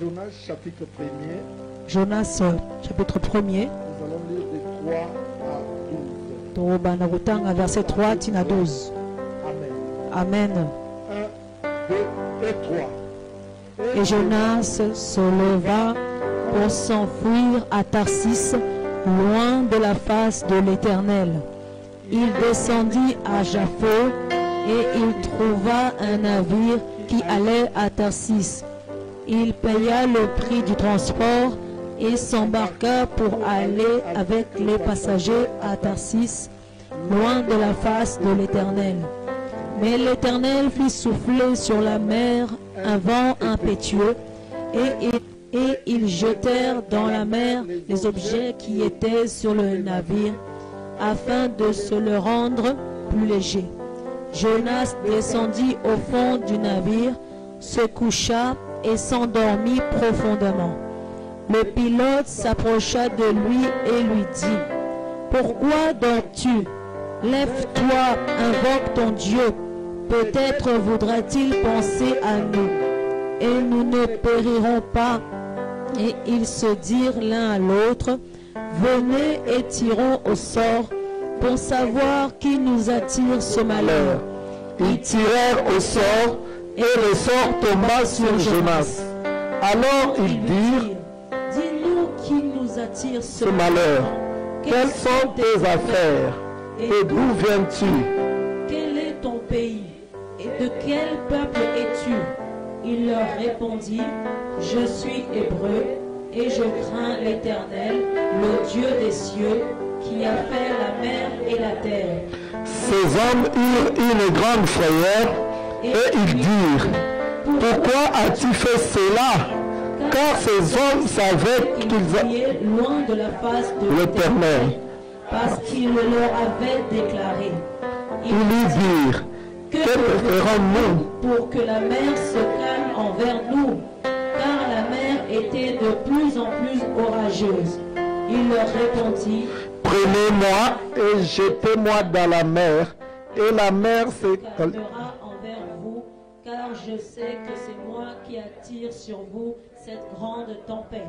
Jonas chapitre 1er. Jonas chapitre 1er. Nous allons lire de 3 à 12. Torobana Rutanga verset 3 tina 12. Amen. Amen. 1, 2 et 3. Et Jonas se leva pour s'enfuir à Tarsis, loin de la face de l'Éternel. Il descendit à Japheth et il trouva un navire qui allait à Tarsis. Il paya le prix du transport et s'embarqua pour aller avec les passagers à Tarsis, loin de la face de l'Éternel. Mais l'Éternel fit souffler sur la mer un vent impétueux, et ils jetèrent dans la mer les objets qui étaient sur le navire, afin de se le rendre plus léger. Jonas descendit au fond du navire, se coucha et s'endormit profondément. Le pilote s'approcha de lui et lui dit: « Pourquoi dors-tu? Lève-toi, invoque ton Dieu. Peut-être voudra-t-il penser à nous, et nous ne périrons pas. » Et ils se dirent l'un à l'autre: « Venez et tirons au sort pour savoir qui nous attire ce malheur. » Ils tirèrent au sort, et le sort tomba sur Jonas. Alors ils dirent: « Dis-nous qui nous attire ce ce malheur. Quelles sont tes affaires? Et d'où viens-tu? Quel est ton pays? Et de quel peuple es-tu? » Il leur répondit: « Je suis hébreu, et je crains l'Éternel, le Dieu des cieux, qui a fait la mer et la terre. » Ces hommes eurent une grande frayeur, et ils dirent: « Pourquoi as-tu fait cela? » Car ces hommes savaient Ils qu'ils criaient loin de la face de l'Éternel. parce qu'il le leur avait déclaré. Ils lui dirent: « Que ferons-nous? Pour que la mer se calme envers nous, car la mer était de plus en plus orageuse. » Il leur répondit: « Prenez-moi et jetez-moi dans la mer, et la mer se calmera envers vous, car je sais que c'est moi qui attire sur vous cette grande tempête. »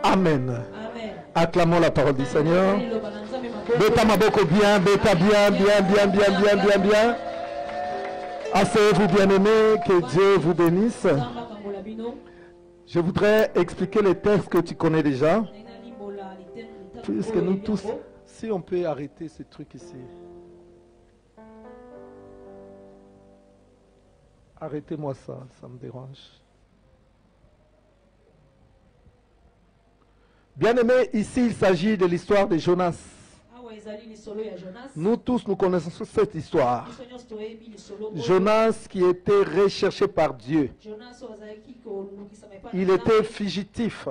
Amen. Amen. Acclamons la parole du Seigneur. Beta maboko bien, beta bien, bien, bien, bien, bien, bien, bien. Asseyez-vous bien-aimés, que Dieu vous bénisse. Je voudrais expliquer les textes que tu connais déjà. Puisque nous tous, si on peut arrêter ce truc ici. Arrêtez-moi ça, ça me dérange. Bien-aimés, ici il s'agit de l'histoire de Jonas. Nous tous, nous connaissons cette histoire. Jonas qui était recherché par Dieu. Il était fugitif.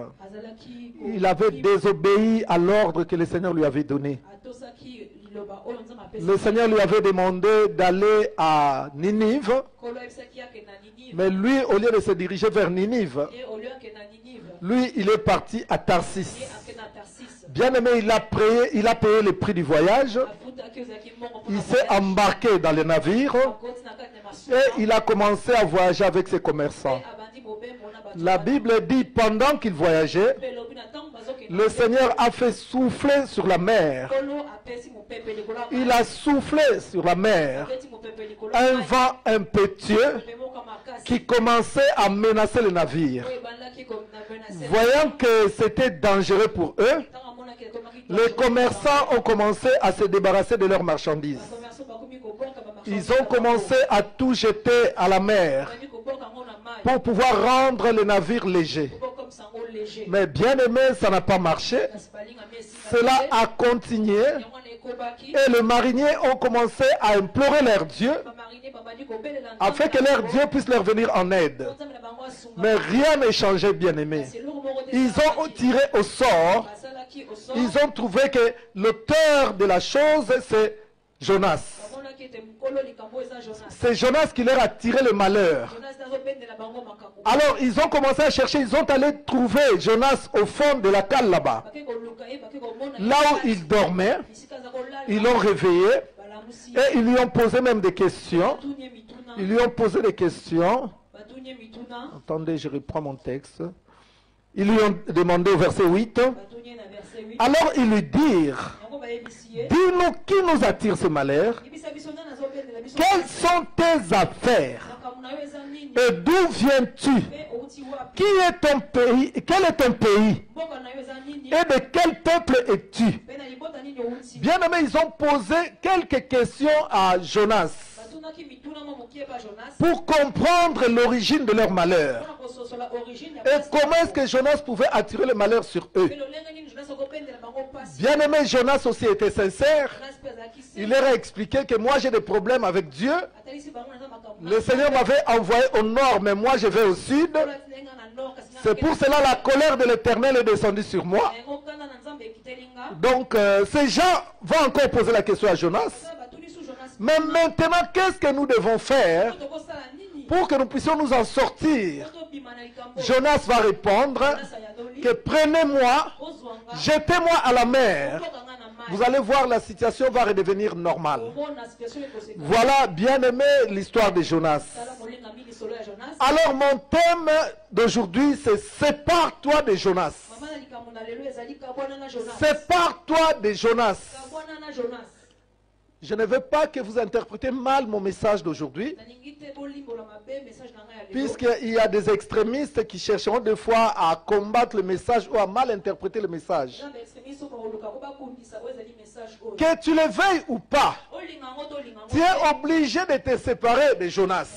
Il avait désobéi à l'ordre que le Seigneur lui avait donné. Le Seigneur lui avait demandé d'aller à Ninive. Mais lui, au lieu de se diriger vers Ninive, lui, il est parti à Tarsis. Bien aimé, il a payé le prix du voyage. Il s'est embarqué dans le navire et il a commencé à voyager avec ses commerçants. La Bible dit, pendant qu'il voyageait, le Seigneur a fait souffler sur la mer. Il a soufflé sur la mer un vent impétueux qui commençait à menacer le navire. Voyant que c'était dangereux pour eux, les commerçants ont commencé à se débarrasser de leurs marchandises. Ils ont commencé à tout jeter à la mer pour pouvoir rendre le navire léger. Mais bien aimé, ça n'a pas marché. Cela a continué et les mariniers ont commencé à implorer leur Dieu afin que leur Dieu puisse leur venir en aide. Mais rien n'est changé, bien aimé. Ils ont tiré au sort. Ils ont trouvé que l'auteur de la chose, c'est Jonas. C'est Jonas qui leur a tiré le malheur. Alors ils ont commencé à chercher, ils ont allé trouver Jonas au fond de la cale là-bas. Là où il dormait, ils l'ont réveillé et ils lui ont posé même des questions. Ils lui ont posé des questions. Attendez, je reprends mon texte. Ils lui ont demandé au verset 8. Alors ils lui dirent, dis-nous qui nous attire ce malheur? Quelles sont tes affaires? Et d'où viens-tu? Qui est ton pays? Quel est ton pays? Et de quel peuple es-tu? Bien aimé, ils ont posé quelques questions à Jonas pour comprendre l'origine de leur malheur. Et comment est-ce que Jonas pouvait attirer le malheur sur eux? Bien aimé, Jonas aussi était sincère. Il leur a expliqué que moi j'ai des problèmes avec Dieu. Le Seigneur m'avait envoyé au nord, mais moi je vais au sud. C'est pour cela la colère de l'Éternel est descendue sur moi. Donc ces gens vont encore poser la question à Jonas. Mais maintenant, qu'est-ce que nous devons faire pour que nous puissions nous en sortir? Jonas va répondre que prenez-moi, jetez-moi à la mer. Vous allez voir, la situation va redevenir normale. Voilà, bien aimé, l'histoire de Jonas. Alors mon thème d'aujourd'hui, c'est sépare-toi de Jonas. Sépare-toi de Jonas. Je ne veux pas que vous interprétez mal mon message d'aujourd'hui, puisqu'il y a des extrémistes qui chercheront des fois à combattre le message ou à mal interpréter le message. Que tu le veuilles ou pas, tu es obligé de te séparer de Jonas.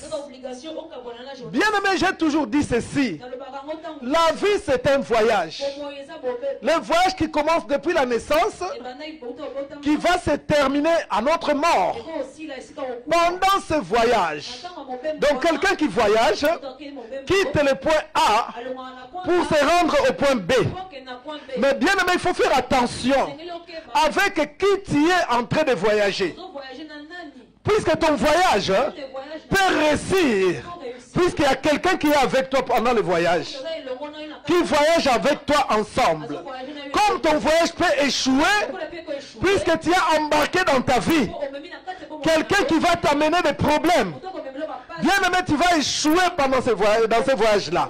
Bien aimé, j'ai toujours dit ceci. La vie, c'est un voyage. Le voyage qui commence depuis la naissance, qui va se terminer à notre mort. Pendant ce voyage, donc quelqu'un qui voyage, quitte le point A pour se rendre au point B. Mais bien aimé, il faut faire attention avec qui tu es en train de voyager. Puisque ton voyage peut réussir, puisqu'il y a quelqu'un qui est avec toi pendant le voyage, qui voyage avec toi ensemble. Comme ton voyage peut échouer, puisque tu es embarqué dans ta vie, quelqu'un qui va t'amener des problèmes. Bien aimé, tu vas échouer pendant dans ce voyage-là.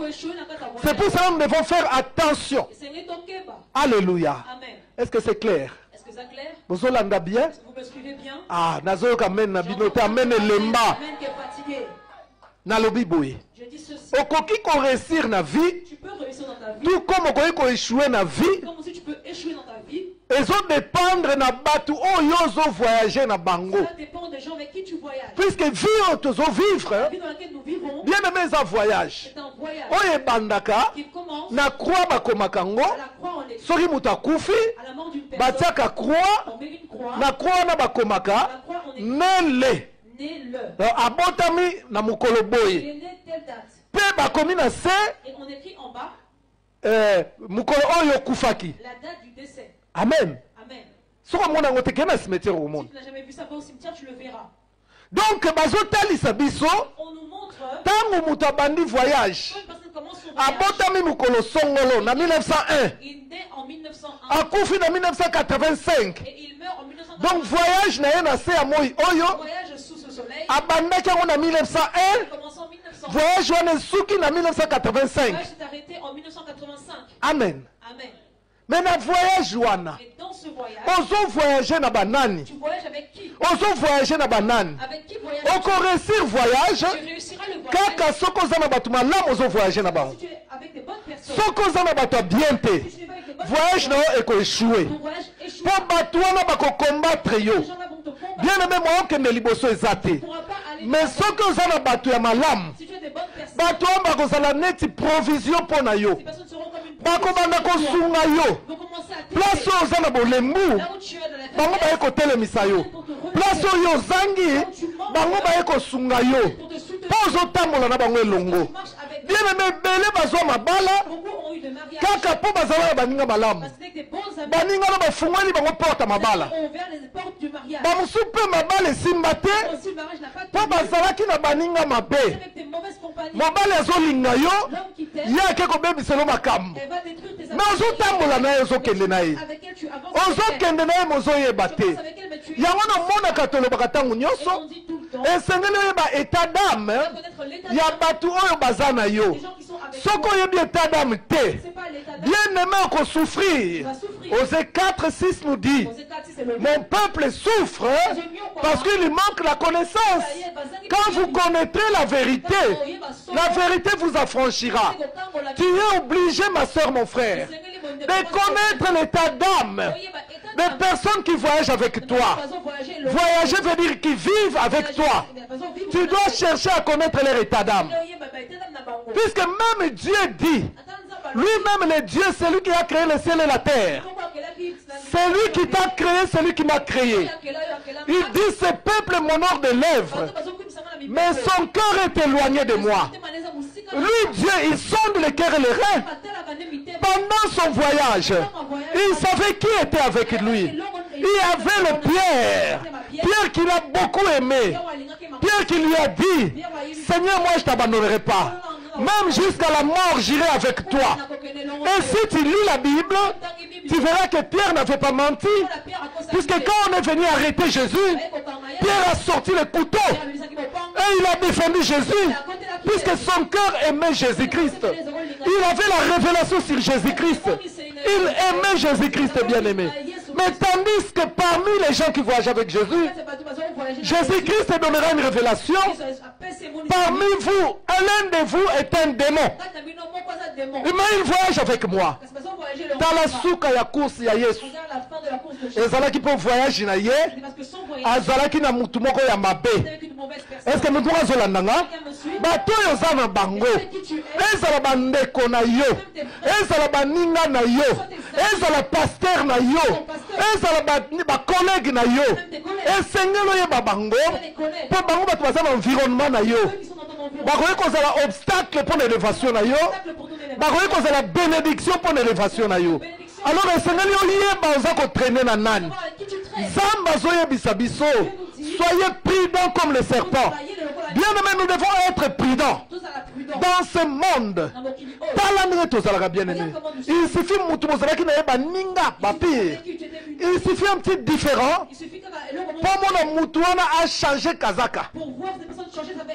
C'est pour ça que nous devons faire attention. Alléluia. Est-ce que c'est clair? Vous allez bien? Ah, nazo kamen na binote amen lemba. Na lobi boy. Okoki ko réussir na vie. Tout comme okoki ko échouer na vie. Comme si tu peux échouer dans ta vie. Ils ont dépendre na batu oyo zo voyager na bango. Ça dépend des gens avec qui tu voyages. Puisque vie otozo vivre. La vie dans laquelle nous vivons. Bien aimé ça voyage. C'est un voyage. Oye bandaka. Qui commence. Na croix bakomakango. À la croix on est. Soki mutakufi. À la mort d'une personne. Batiaka croix. On met une croix. Na croix na bakomaka. À la croix on est. Nele. Né-le. Abotami na mukolo boye. Il est né telle date. Pe bakomi na se. Et on écrit en bas. Mukolo oyo kufaki. La date du décès. Amen. Amen. Si tu n'as jamais vu ça au cimetière, tu le verras. Donc, On nous montre tango mutu abandi voyage quand une personne commence son voyage. abotami mukolo songolo na 1901 Il naît en 1901 akufi na 1985. et il meurt en 1985. Donc voyage na ye na se ya moi oyo Voyage sous ce soleil. abandaki yango na 1901. Il commence en 1901. Voyage wana esuki na 1985. Le voyage s'est arrêté en 1985. Amen. Amen. Mais na voyage wana Et dans ce voyage, ozo voyager na banani, tu voyages avec qui? ozo voyager na banani, Avec qui voyages oko réussir voyage tu réussiras le voyage kaka soko za na bato malamu ozo voyager na bango. si tu es avec des bonnes personnes. Soko za na bato bien te Si tu es avec des bonnes voyage na personnes, yo eko échouer. ton voyage échoue. Po bato wana bako combattre yo. Les gens-là vont te combattre. Bien aimé moi okende liboso eza te. Tu ne pourras pas aller. Mais soki oza na bato ya malamu, Si tu es des bonnes personnes, bato wana bakozala neti provision mpo na yo. ces personnes seront comme une Bakobanda kosunga yo. vont commencer à Place oyo oza na bolembu, là où tu es dans la bango baye kotelemisa yo. Place oyo ozangi, bango baye kosunga yo. pour te soutenir. Mpo ozotambola na bango elongo. Tu marches avec Bien aimé ebele bazwa mabala beaucoup ont eu de mariage kaka mpo bazala na baninga malamu. parce que des bons amis Baninga na bafungweli bango porta mabala. ont ouvert les portes du mariage. Bamosusu mpe mabala esimba te Aussi le mariage n'a pas mpo tenu bazalaki na baninga mabe. avec tes mauvaises compagnies. Mobali azolinga yo, L'homme qui t'aime, ye ake kobebiselo makambo. elle va détruire tes Me ozotambola na ye ozokende na ye. avec elle tu avances. Ozokende na ye mozoyeba Tu te. avances avec elle mais tu Yango namonaka tolobaka ntango et nyonso on dit tout le temps. esengeli oyeba état d'âme Connaître l'état ya d'âme bato oyo baza na yo. des gens qui sont avec Soki toi. oyebi état d'âme te, C'est pas bien aimé qu'on souffrir. Osée 4, 6 nous dit, mon peuple souffre parce qu'il lui manque la connaissance. Quand vous connaîtrez la vérité vous affranchira. Tu es obligé, ma soeur, mon frère, de connaître l'état d'âme des personnes qui voyagent avec toi. Voyager veut dire qu'ils vivent avec toi. Tu dois chercher à connaître leur état d'âme. Puisque même Dieu dit, lui-même le Dieu, c'est lui qui a créé le ciel et la terre. C'est lui qui t'a créé, c'est lui qui m'a créé. Il dit, ce peuple m'honore de lèvres, mais son cœur est éloigné de moi. Lui, Dieu, il sonde le cœur et les reins. Pendant son voyage, il savait qui était avec lui. Il y avait le Pierre. Pierre qui l'a beaucoup aimé. Pierre qui lui a dit, Seigneur, moi je ne t'abandonnerai pas. Même jusqu'à la mort, j'irai avec toi. Et si tu lis la Bible, tu verras que Pierre n'avait pas menti. Puisque quand on est venu arrêter Jésus, Pierre a sorti le couteau. Et il a défendu Jésus. Puisque son cœur aimait Jésus-Christ. Il avait la révélation sur Jésus-Christ. Il aimait Jésus-Christ, bien aimé. Mais tandis que parmi les gens qui voyagent avec Jésus, Jésus-Christ donnera une révélation. Parmi vous, l'un de vous est un démon. Mais il voyage avec moi. Dans la souka ya course ya Yesu. Ezalaki pour voyage na ye. Azalaki na mutu moko ya mabe. Est-ce que mutu azolanda nga? Bato yo za na bango. Ezala bandeko na yo. Ezala baninga na yo. Ezala pasteur na yo. Ezala ba collègue na yo. Esengelo ye babango. Po bango bato baza na environnement na yo. Bakoki kozala obstacle pour l'élévation na yo. Bakoki kozala bénédiction pour l'élévation na yo. Alors esengeli oyeba oza kotraîner na nani. Zamba zoyebisa biso. Soyez prudents comme le serpent. Bien aimé, nous devons être prudents dans ce monde. Bien aimé. Il suffit il suffit un petit différent pour mon Moutouana a changé Kazaka.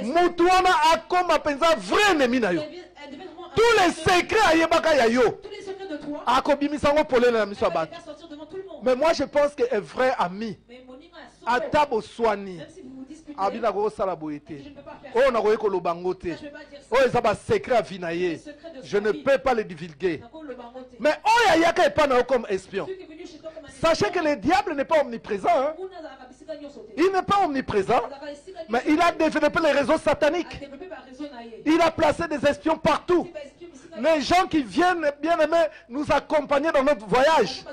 Moutouana a comme un vrai ennemi. Tous les secrets à Yebaka Yayo. Mais moi je pense qu'un vrai ami Atabo Swani Abina go salaboete. Oh na ko lobangote. Oh ezaba secret à vinaye. Je ne peux pas le divulguer. Mais oh ya yaka pas comme espion. Sachez que le diable n'est pas omniprésent. Hein? Il n'est pas omniprésent. Mais il a développé les réseaux sataniques. Il a placé des espions partout. Les gens qui viennent, bien aimés, nous accompagner dans notre voyage.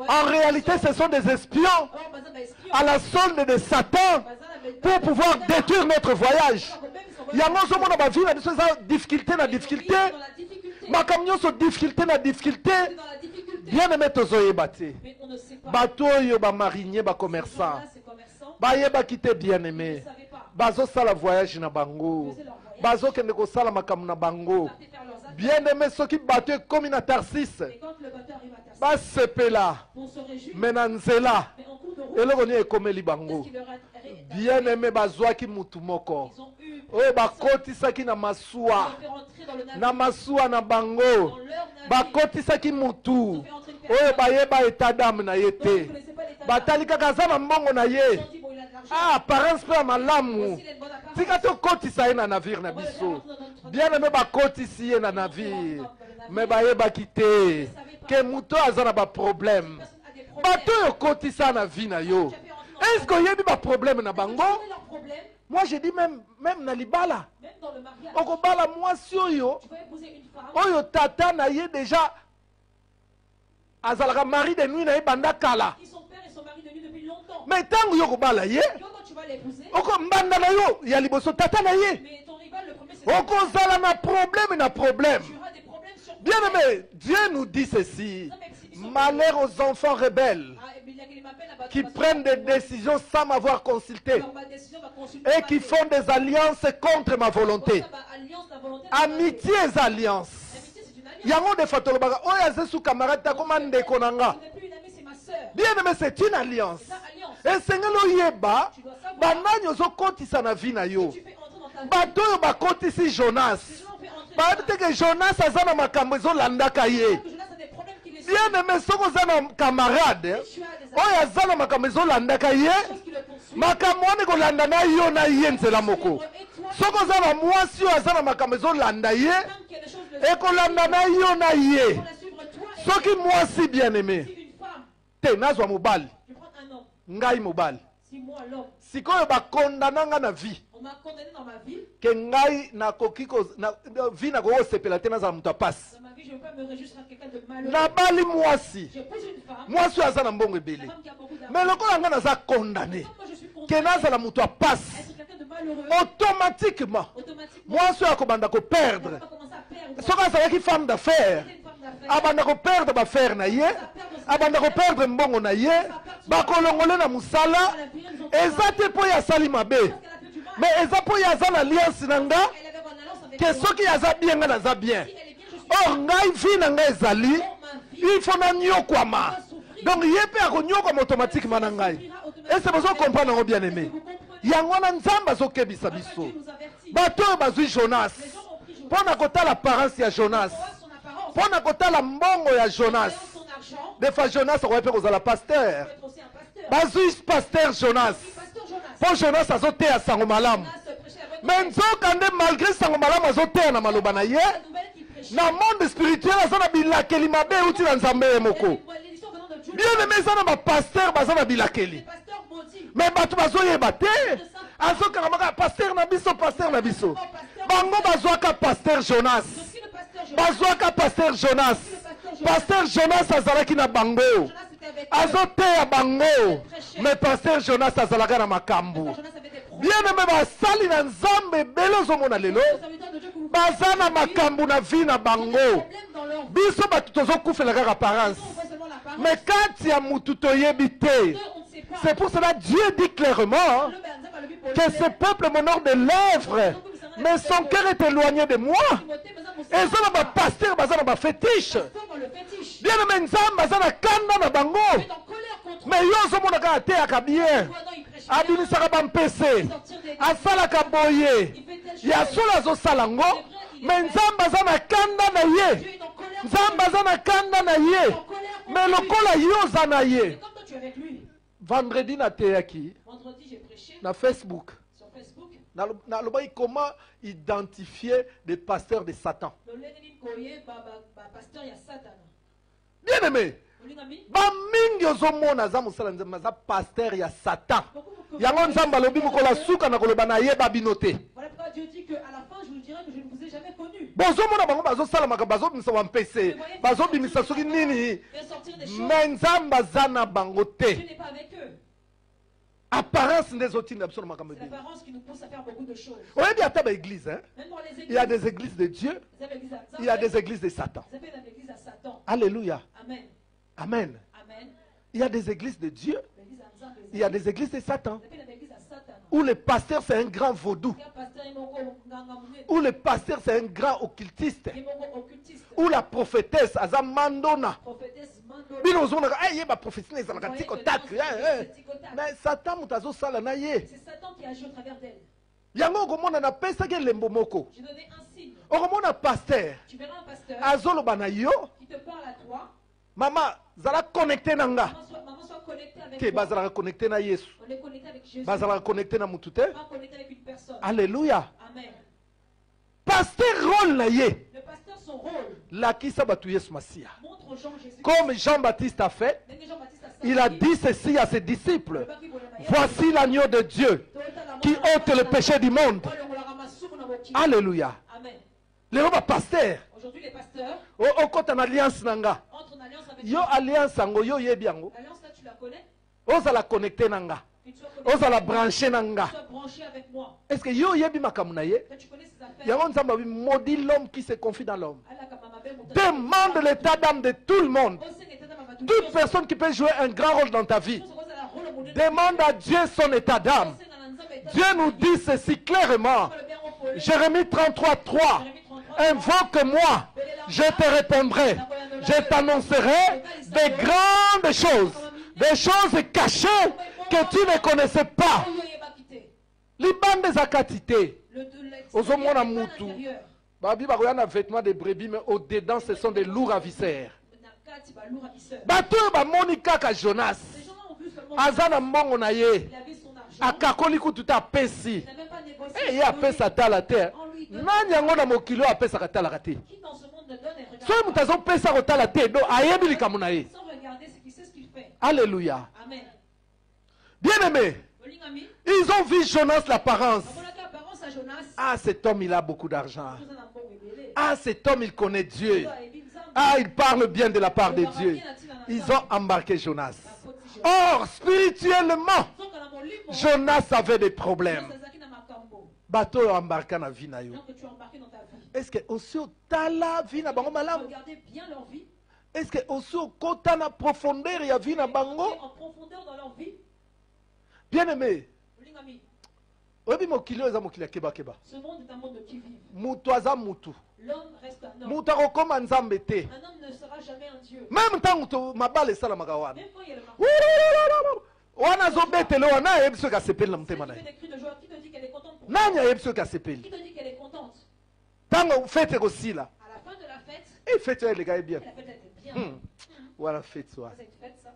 En réalité, ce sont des espions à la solde de Satan pour pouvoir détruire notre voyage. Il y a des difficultés, na difficulté. Ma camion sont difficulté, na difficulté. Bien aimé, tozoye bati. Bato yo ba marinier, ba commerçant. Ba yeba kite bien aimé. Bazo sala voyage na bango. Bazo kende ko sala makamu na bango. Bien aimé, ceux qui battent comme une Tarsis. Bas sepela. Menanzela. Et le renier comme libango. Bien aimé, bazoa ki mutumoko. Oh, bakoti saki na masua. Na masua na bango. Bakoti saki mutu. Oh, bayeba etadam na yete. Batalika kazama mbongo na ye. Ah, parents pe malamu. Tika to koti sa na navire na biso. Bien aimé ba koti si na navire. Mais bayeba kite. Que muto azana ba problème. Bato yo koti sa na vie na yo. Est-ce qu'il y a des problèmes na bango? Moi je dis même na libala. Oko bala moi si yo. Oyo tata na ye déjà. Azalaka mari de nuit na ye banda kala. Mais tant que vous allez mbanda na yo ya liboso tata na ye. Oko zala na problème. Bien aimé, Dieu nous dit ceci. Malheur aux enfants rebelles qui prennent des décisions sans m'avoir consulté et qui font des alliances contre ma volonté. Amitié et alliance. Yango de fatolobaga oya zesu camarade ta komande konanga. Bien aimé, c'est une alliance. Et sengelo yeba bananyo zo kotisa na vie na yo. Bato yo bakotisi Jonas. bayebi que Jonas aza na makambo ezolandaka ye. Bien aimé, soko za na camarade oyo aza na makambo ezolandaka ye, makambo wana ekolanda na yo na ye nzela moko. Soko za na mwasi oyo aza na makambo ezolanda ye, ekolanda na yo na ye. Soki mwasi bien aimé te nazwa mobali ngai mobali sikoyo bakondananga na vie ke ngai nakoki vie nakokosepela te nazala moto apasi nabali mwasi mwasi oyo aza na mbongo ebele me lokola ngai naza kondane ke nazala moto apasi automatiquement mwasi oyo akobanda koperdre soki azalaki femme d'affaires abanda koperdre bafere na ye, abanda koperdre mbongo na ye, bakolongole na musala, eza te po ya sali mabe, mais eza po ya za na alliance na nga, ke soki yaza bien nga naza bien. Or ngai vi na nga ezali, il faut na nyokwama. Donc ye pe akonyokwama automatiquement na ngai. Et c'est besoin de comprendre ngo bien aimé. Yango na nzamba azokebisa biso. Bato bazui Jonas. Pona kotala l'apparence ya Jonas. Pona kotala mbongo ya Jonas. Des fois Jonas aurait pu kozala pasteur. Bazui pasteur Jonas. Po Jonas azote ya sango malamu. Mais nzokande malgré sango malamu azote na maloba na ye. Na monde spirituel azana bilakeli mabe uti na nzambe moko. Bien aimé zana ba pasteur bazana bilakeli. Mais batu bazoyeba te. Azokanga maka pasteur na biso bango bazwaka pasteur Jonas. Bazwaka pasteur Jonas. Pasteur Jonas azalaki na bango. Azote ya bango. Mais pasteur Jonas azalaka na makambo. Bien aimé basali na nzambe belozo mona lelo. Bazana makambo na vie na bango. Biso batu tozokufela kaka apparence. Mais quand ya mutu toyebi te. C'est pour cela Dieu dit clairement que ce peuple m'honore de lèvres, mais son cœur est éloigné de moi. Et ça va pasteur, ça va fétiche. Bien aimé, ça va kanda na bango. Mais yo so mona ka te akabien. Abini saka bampese. Asala ka boye. Ya sola zo salango. Mais nzamba za na kanda na ye. Nzamba za na kanda na ye. Mais lokola yo za na ye. Vendredi na teyaki. Vendredi j'ai prêché. Na Facebook. Sur Facebook. Na lobai comment identifier des pasteurs de Satan. Bien aimé. Ba mingi ozomona za musala nzema za pasteur ya Satan. Yango nzamba lobi mukola suka na koloba na ye babinote. Voilà pourquoi Dieu dit que à la fin je vous dirai que je ne vous ai jamais connu. Bozomona bango bazo sala maka bazo bimisa wa mpese. Bazo bimisa soki nini. Mais nzamba za na bango te. Dieu n'est pas avec eux. Apparence des autres absolument comme c'est l'apparence qui nous pousse à faire beaucoup de choses. Oui, il y a des églises, hein? Même dans les églises. Il y a des églises de Dieu. Il y a des églises de Satan. Alléluia. Amen. Amen. Amen. Il y a des églises de Dieu. Il y a des églises de Satan. Où le pasteur c'est un grand vaudou. Où le pasteur c'est un grand occultiste. Où la prophétesse Azamandona. Bino zona ay ba prophétie na ka tiko tak. Mais Satan mutazo sala na ye. C'est Satan qui agit au travers d'elle. Yango komona na pesa ke lembo moko. J'ai donné un signe. Okomona pasteur. Tu verras un pasteur. Azolo bana yo. Qui te parle à toi. Maman, zala connecté nanga. Maman soit connectée avec toi. Toi. Bazala connecté na Yesu. On est connecté avec Jésus. Bazala connecté na mutute. Pas connecté avec une personne. Alléluia. Amen. Pasteur rôle na ye. Le pasteur son rôle. La kisa batu Yesu Masia. Montre aux gens Jésus. Comme Jean-Baptiste a fait. Il a dit ceci à ses disciples. Voici l'agneau de Dieu qui ôte le péché du monde. Alléluia. Amen. Les pasteur. Aujourd'hui les pasteurs. Au côté en alliance nanga. Entre en alliance avec yo alliance ango yo yebiango. L'alliance là tu la connais? Osa la connecter nanga. Osa la brancher nanga. Avec moi. Est-ce que yo yebi makamuna ye? Yango nzamba bi maudit l'homme qui se confie dans l'homme. Demande l'état d'âme de tout le monde. Toute personne qui peut jouer un grand rôle dans ta vie. Demande à Dieu son état d'âme. Dieu nous dit ceci clairement. Jérémie 33:3. Invoque-moi, je te répondrai. Je t'annoncerai des grandes choses. Des choses cachées que tu ne connaissais pas. Les bandes des akatité. Ozomona mutu. Babi bakoyana vêtements de brebis, mais au-dedans, ce sont des loups ravisseurs. Bato bamoni kaka Jonas. Azana mbongo na ye. Akakoli kututa pesi. Eh, ya pesa tala terre. Nani yango na mokilo apesa katala kate. So mutazo pesa kotala te do ayebi likamu na ye. Alléluia. Bien-aimé, ils ont vu Jonas l'apparence. Ah, cet homme, il a beaucoup d'argent. Ah, cet homme, il connaît Dieu. Ah, il parle bien de la part de Dieu. Ils ont embarqué Jonas. Or, spirituellement, Jonas avait des problèmes. Bateau embarqué dans la vie. Est-ce que aussi au tala vie na bango malam? Est-ce que aussi au kota na profondeur il y a vie na bango? Bien-aimé. Obi mokilo eza mokili keba keba. Ce monde est un monde qui vit. Mutu aza mutu. L'homme reste un homme. Mutu akokoma nzambe te. Un homme ne sera jamais un Dieu. Même tant que mabale sala magawana. Même quand il y a le marché. Wana zo betele wana yebso ka sepeli na mutema na. Qui te dit qu'elle est contente pour Nani yebso ka sepeli. Qui te dit qu'elle est contente? Tango fete ko sila. À la fin de la fête. Et fete les gars bien. La fête était bien. Voilà fete ça. C'est une fête ça.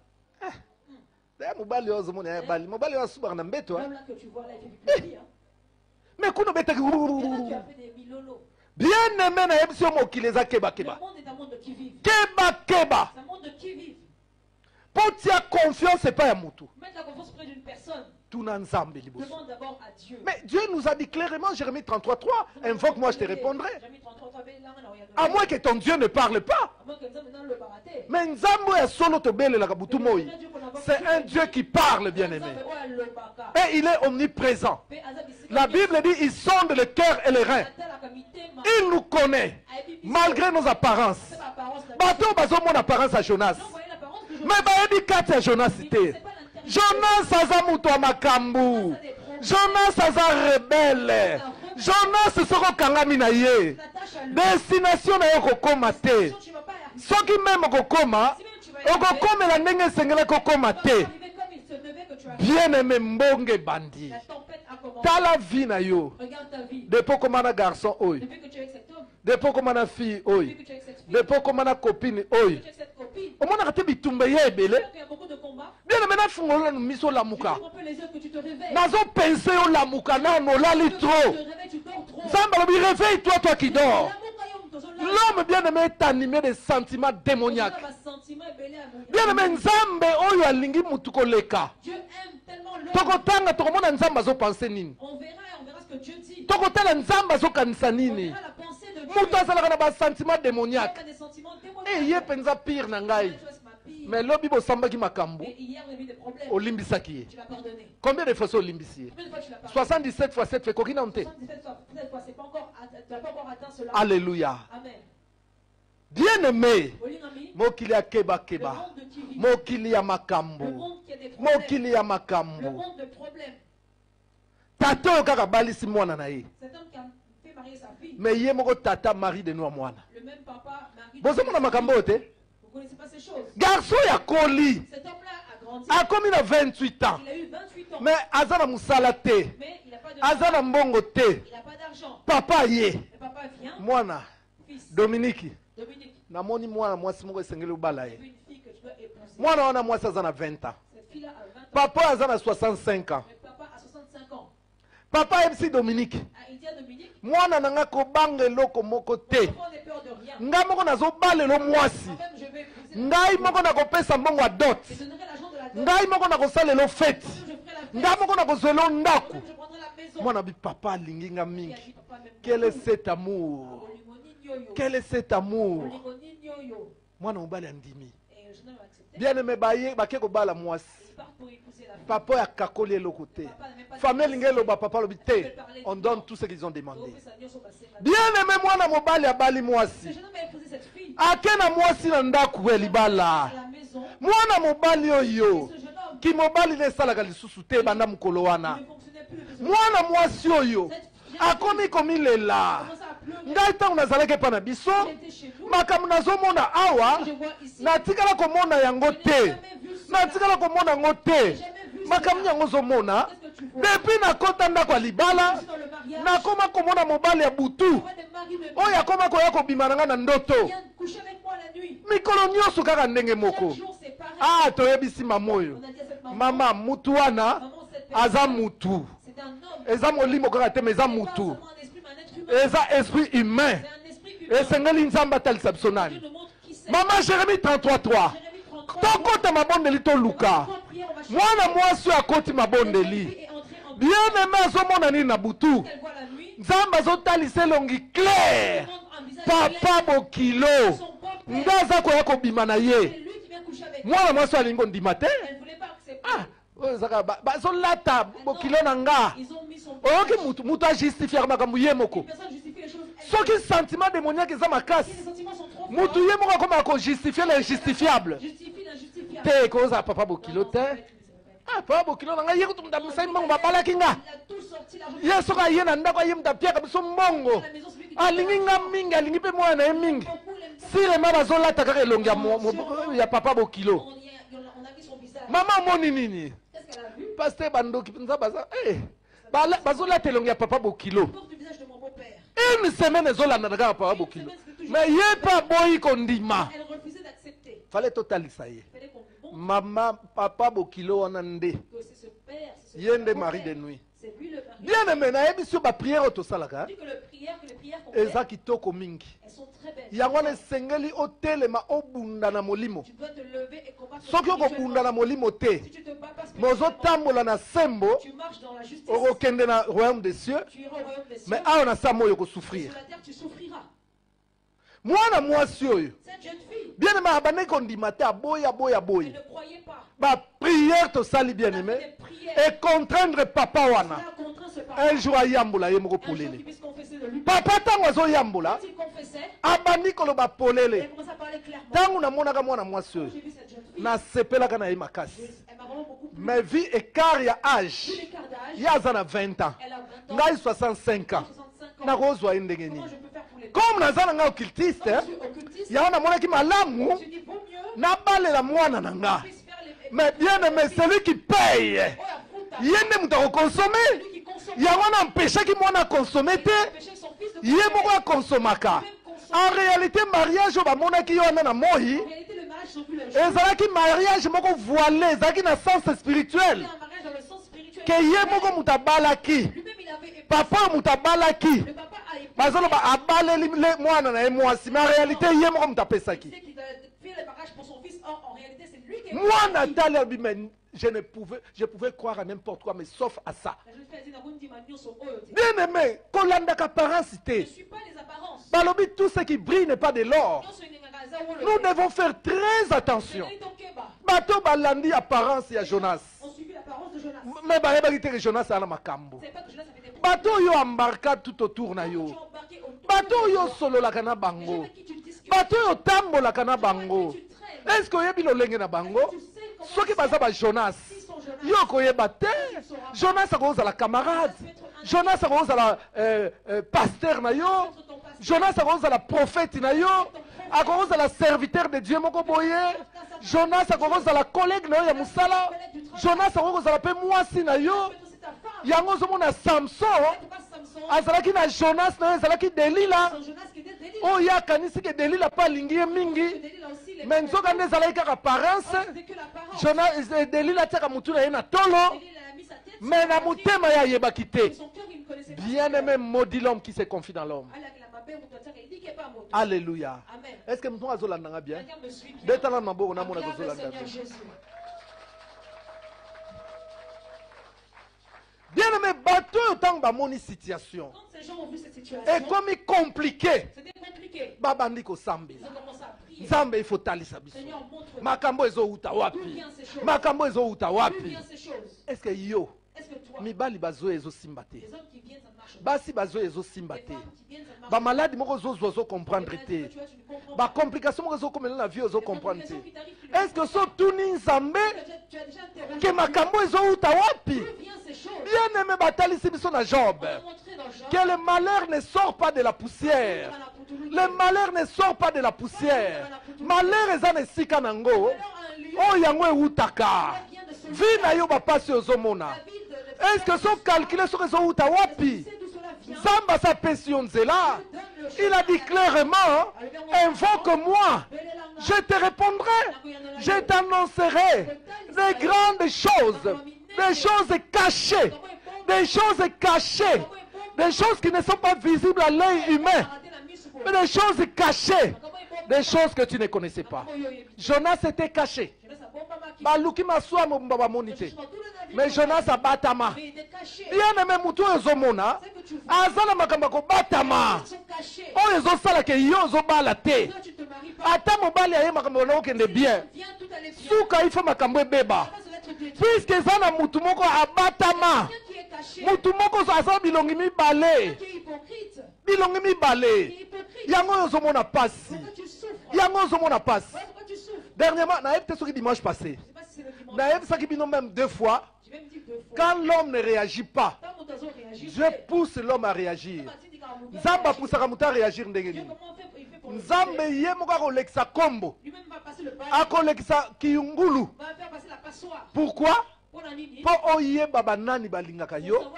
Mobali ozo mona ya bali. Mobali wa suba na mbeto. Même là que tu vois là il fait plus bien. Mais kuno beta Tu as fait des milolos. bien aimé na yebso mokili eza keba Le keba. monde est un monde qui vit. Keba keba. C'est un monde qui vit. Potia confiance c'est pas ya mutu. Mettre la confiance près d'une personne. Tuna nzambe liboso. Demande d'abord à Dieu. Mais Dieu nous a dit clairement, Jérémie 33:3, invoque-moi, je te répondrai. À moins que ton Dieu ne parle pas. Mais Nzambo est solo to bele la kabutu moi. C'est un Dieu qui parle, bien-aimé. Et il est omniprésent. La Bible dit, il sonde le cœur et les reins. Il nous connaît, malgré nos apparences. Bateau bazo mon apparence à Jonas. Mais baebi kati à Jonas c'était. Jonas azamuto makambu. Jonas aza rebelle. Jonas soko kangami na ye. Destination na yo kokoma te. Soki même kokoma, okokoma la ndenge sengela kokoma te. Bien-aimé mbonge bandi. Tala vie na yo. Depuis comme un garçon oy. Depuis comme une fille oy. Depuis comme une copine oy. Au moins on a bitumba yebele. Bien maintenant fungola no miso la muka. Nazo penser au la muka na no la litro. Zamba bi réveille-toi toi qui dors. L'homme bien-aimé est animé de sentiments démoniaques. Bien-aimé nzambe oyo alingi mutu koleka. Dieu aime tellement l'homme. Tokotanga tokomona nzamba zo penser nini. On verra ce que Dieu dit. Tokotala nzamba zo kanisa nini. La pensée de Dieu. Mutu azalaka na ba sentiments démoniaques. Des sentiments Eh ye penza pire na ngai. Mais lobi bo sambaki makambo. Et hier, il y a eu des problèmes. Olimbisaki ye. Tu l'as pardonné. Combien de fois olimbisi? Combien de fois tu l'as pardonné? 77 fois 7 fait kokina onte. 77 fois, c'est pas encore, tu n'as pas encore atteint cela. Alléluia. Amen. Bien-aimé, Olingami, mokili ya keba le keba. monde qui vit. Mokili ya Le makambo. monde qui a des problèmes. Mokili ya Le makambo. monde de problèmes. Tata oyo kaka balisi mwana na ye. Cet homme qui a fait marier sa fille. Mais ye moko tata mari de noa mwana. Le même papa, mari. Bozomona makambo oyo te? Vous connaissez pas ces choses. Garçon ya koli. Cet homme-là a grandi. Akomi na 28 ans. Il a eu 28 ans. Mais aza na musala te. Mais il n'a pas de Aza na mbongo te. Il n'a pas d'argent. Papa ye. Le papa vient. Mwana. Fils. Dominique. Dominique. Namoni mwana mwasi moko esengeli obala Tu as ye. vu une fille que tu dois épouser. Mwana wana mwasi aza na 20 ans. Cette fille-là a 20 ans. Papa aza na 65 ans. Mais papa a 65 ans. Papa yebisi Dominique. Ah, il dit à Dominique. Mwana nanga kobanga eloko moko te. Enfant n'est peur de rien. Ngai moko nazobalelo mwasi. Moi-même, je vais épouser. Ngai moko nakopesa mbongo ya dot. Je donnerai l'argent de la dot. Ngai moko nakosalelo fete. Je ferai la fête. Ngai moko nakozwelo ndako. Moi-même, je prendrai la maison. Mwana bi papa alingi nga Il a mingi. dit, papa, même Quel est beaucoup. cet amour? Olimoni nyoyo. Quel est cet amour? Olimoni nyoyo. Mwana mobali andimi. Et je n'ai pas accepté. Bien aimé baye bake kobala mwasi. Il part pour épouser la fille. Papa ya kakoli eloko te. Papa n'a même pas dit- Famille lingelo ba papa lobi te. On donne tout ce qu'ils ont demandé. Au fait, ça vient sur ma scène. Bien aimé mwana mobali abali Ce mwasi. jeune homme a épousé cette fille Ake na mwasi na ndako ya libala. à la maison. Mwana mobali oyo. Ce jeune homme Ki mobali ne esalaka lisusu te banda mokolo wana. ne fonctionnait plus. Le Mwana mwasi oyo akomi komilela. commence à pleurer. Ngai ntango nazalaki epa na biso J'étais chez nous. makambo nazomona awa Je vois ici. natikala komona yango te. Natikala komona yango te. Makambo yango ozomona Qu'est-ce que depuis nakota ndako ya libala nakoma komona mobali ya butu oyo akoma koya kobima na nga na ndoto mikolo nyonso kaka ndenge moko. Ah, toyebisi mama oyo mama mutu wana aza mutu eza molimo kaka te, mais eza mutu eza esprit humain esengeli nzambe atalisa biso nani. Mama Jérémie 33:3 tokota mabondeli toluka mwana mwasi akoti mabondeli bien aimé azomona nini na butu nzambe azotalisa elongi clair papa bokilo nde aza koya kobima na ye mwana mwasi alingi ondima te. Bazolata bokilo na nga oyoki mutu ajustifiaka makambo ye moko soki sentiment démoniaque eza makasi mutu ye moko akoma kojustifie l'injustifiable te kozala papa bokilo te. Papa bokilo na nga ye kutu mutu misai mbongo babalaki nga ye soki aye na ndako aye mutu apiaka biso mbongo alingi nga mingi alingi mpe mwana na ye mingi sirema bazolata kaka elongi ya papa bokilo. Mama moni nini pasteur bandoki nza baza bazolata elongi ya papa bokilo une semaine ezolanda kaka papa bokilo mais ye mpe aboyi kondima fale totalisa ye mama papa bokilo wana nde ye nde mari de nuit. Bien aimé nayebi so bapriere oyo tosalaka eza kitoko mingi yango wana esengeli otelema obunda na molimo soki okobunda na molimo te mais ozotambola na sembo okokende na royaume des cieux mais awa na sa moyo okosouffrir. Mwana mwasi oyo bien aimé abandaki kondima te aboyi bapriere tosali bien aimé et contraindre papa wana un jour ayambola ye moko polele papa ntango azoyambola abandi koloba polele ntango namonaka mwana mwasi oyo nasepelaka na ye makasi mais vi écart ya âge ye aza na 20 ans ngai 65 ans nakozwa ye ndenge nini comme naza na nga occultiste yango namonaki malamu nabalela mwana na nga. Mais bien aimé, celui qui paye, il y a des gens qui consomment. Il y a des gens qui ont consommé. Il y a des gens qui consomment. En réalité, mariage, il y a des gens qui mariage voilé, il y a un sens spirituel. Que y a des gens qui papa mutabalaki. Bazolo ba abale le mwana na mwasi, mais en réalité, il y a des gens qui pesaki. Moi, Nathalie, je pouvais croire à n'importe quoi, mais sauf à ça. Bien aimé, Kolandaka apparence. Je ne suis pas les apparences. Balobi, tout ce qui brille n'est pas de l'or. Nous devons faire très attention. Bato balandi apparence ya Jonas. Mais bareba Jonas a la makambo. Bato yo embarca tout autour na yo. Bato yo solo la kana bango. Bato yo tambo la kana bango. Est-ce que vous avez vu le bango? Ce qui est Jonas. Jonas a la camarade. Jonas a la pasteur. Jonas a la prophète. A la serviteur de Dieu. Jonas a la collègue. Jonas a la moisi. Yango zomona Samson azalaki na Jonas na azalaki Delila o ya kanisi ke Delila pa lingi mingi mais nzoka nde ezalaki kaka apparence Jonas Delila tiaka mutu na ye na tolo mais na motema ya yebaki te. Bien aimé, maudit l'homme qui se confie dans l'homme. Alléluia. Est-ce que nous avons bien? Bien aimé, bateau autant ba moni situation. Quand ces gens ont vu cette situation, et comme il compliqué, c'était compliqué. babandi ko sambi. Ils ont commencé à prier. Nzambe il faut talisa biso. Seigneur, montre-moi. Makambo ezo uta wapi? Makambo ezo uta wapi? Est-ce que yo? Est-ce que toi, Mibali bazo ezo simbate. les hommes qui viennent, ça ne marche pas. Basi bazo ezo Les simbate. femmes qui viennent, ça ne marche Ba pas. maladi moko zo comprendre Les te. maladies que tu as, tu ne comprends Ba pas. complication moko zo komela na vie ozo Les comprendre te. complications qui t'arrivent, tu ne Est-ce que so tuni nzambe tu as déjà interrogé. ke makambo ezo uta wapi? D'où viennent ces choses? Bien aimé batalisi biso na Job. On a montré dans Job. Que le malheur ne sort pas de la poussière. Le malheur ne sort pas de la poussière. Malheur eza na esika nango. Alors un lieu, O yango eutaka. Vi na yo bapasi ozomona. la ville de Est-ce que son calcul sur les autres wapi? Zamba sa pension là. Il a dit clairement, invoque-moi, je te répondrai, je t'annoncerai des grandes choses, des choses cachées, des choses cachées, des choses qui ne sont pas visibles à l'œil humain, mais des choses cachées, des choses que tu ne connaissais pas. Jonas était caché. Mais Jonas a batama. Bien aimé mutu ezomona. Azala makamba ko batama. O ezosala ke yo zobala te. Ata mobali aye makamba na okende bien. Suka ifo makambo beba. Puisque zana mutu moko abatama. Mutu moko azala bilongi mibale. Bilongi mibale. Yango ezomona pasi. Yango ezomona pasi. Dernièrement, naïf te soki dimanche passé. Naïf ça qui bino même 2 fois. Quand l'homme ne réagit pas, Dieu pousse l'homme à réagir. Nzamba poussaka mutu à réagir ndenge nini. Nzambe ye moko akolekisa kombo. Akolekisa kiyungulu. Pourquoi? Po oyeba banani balingaka yo.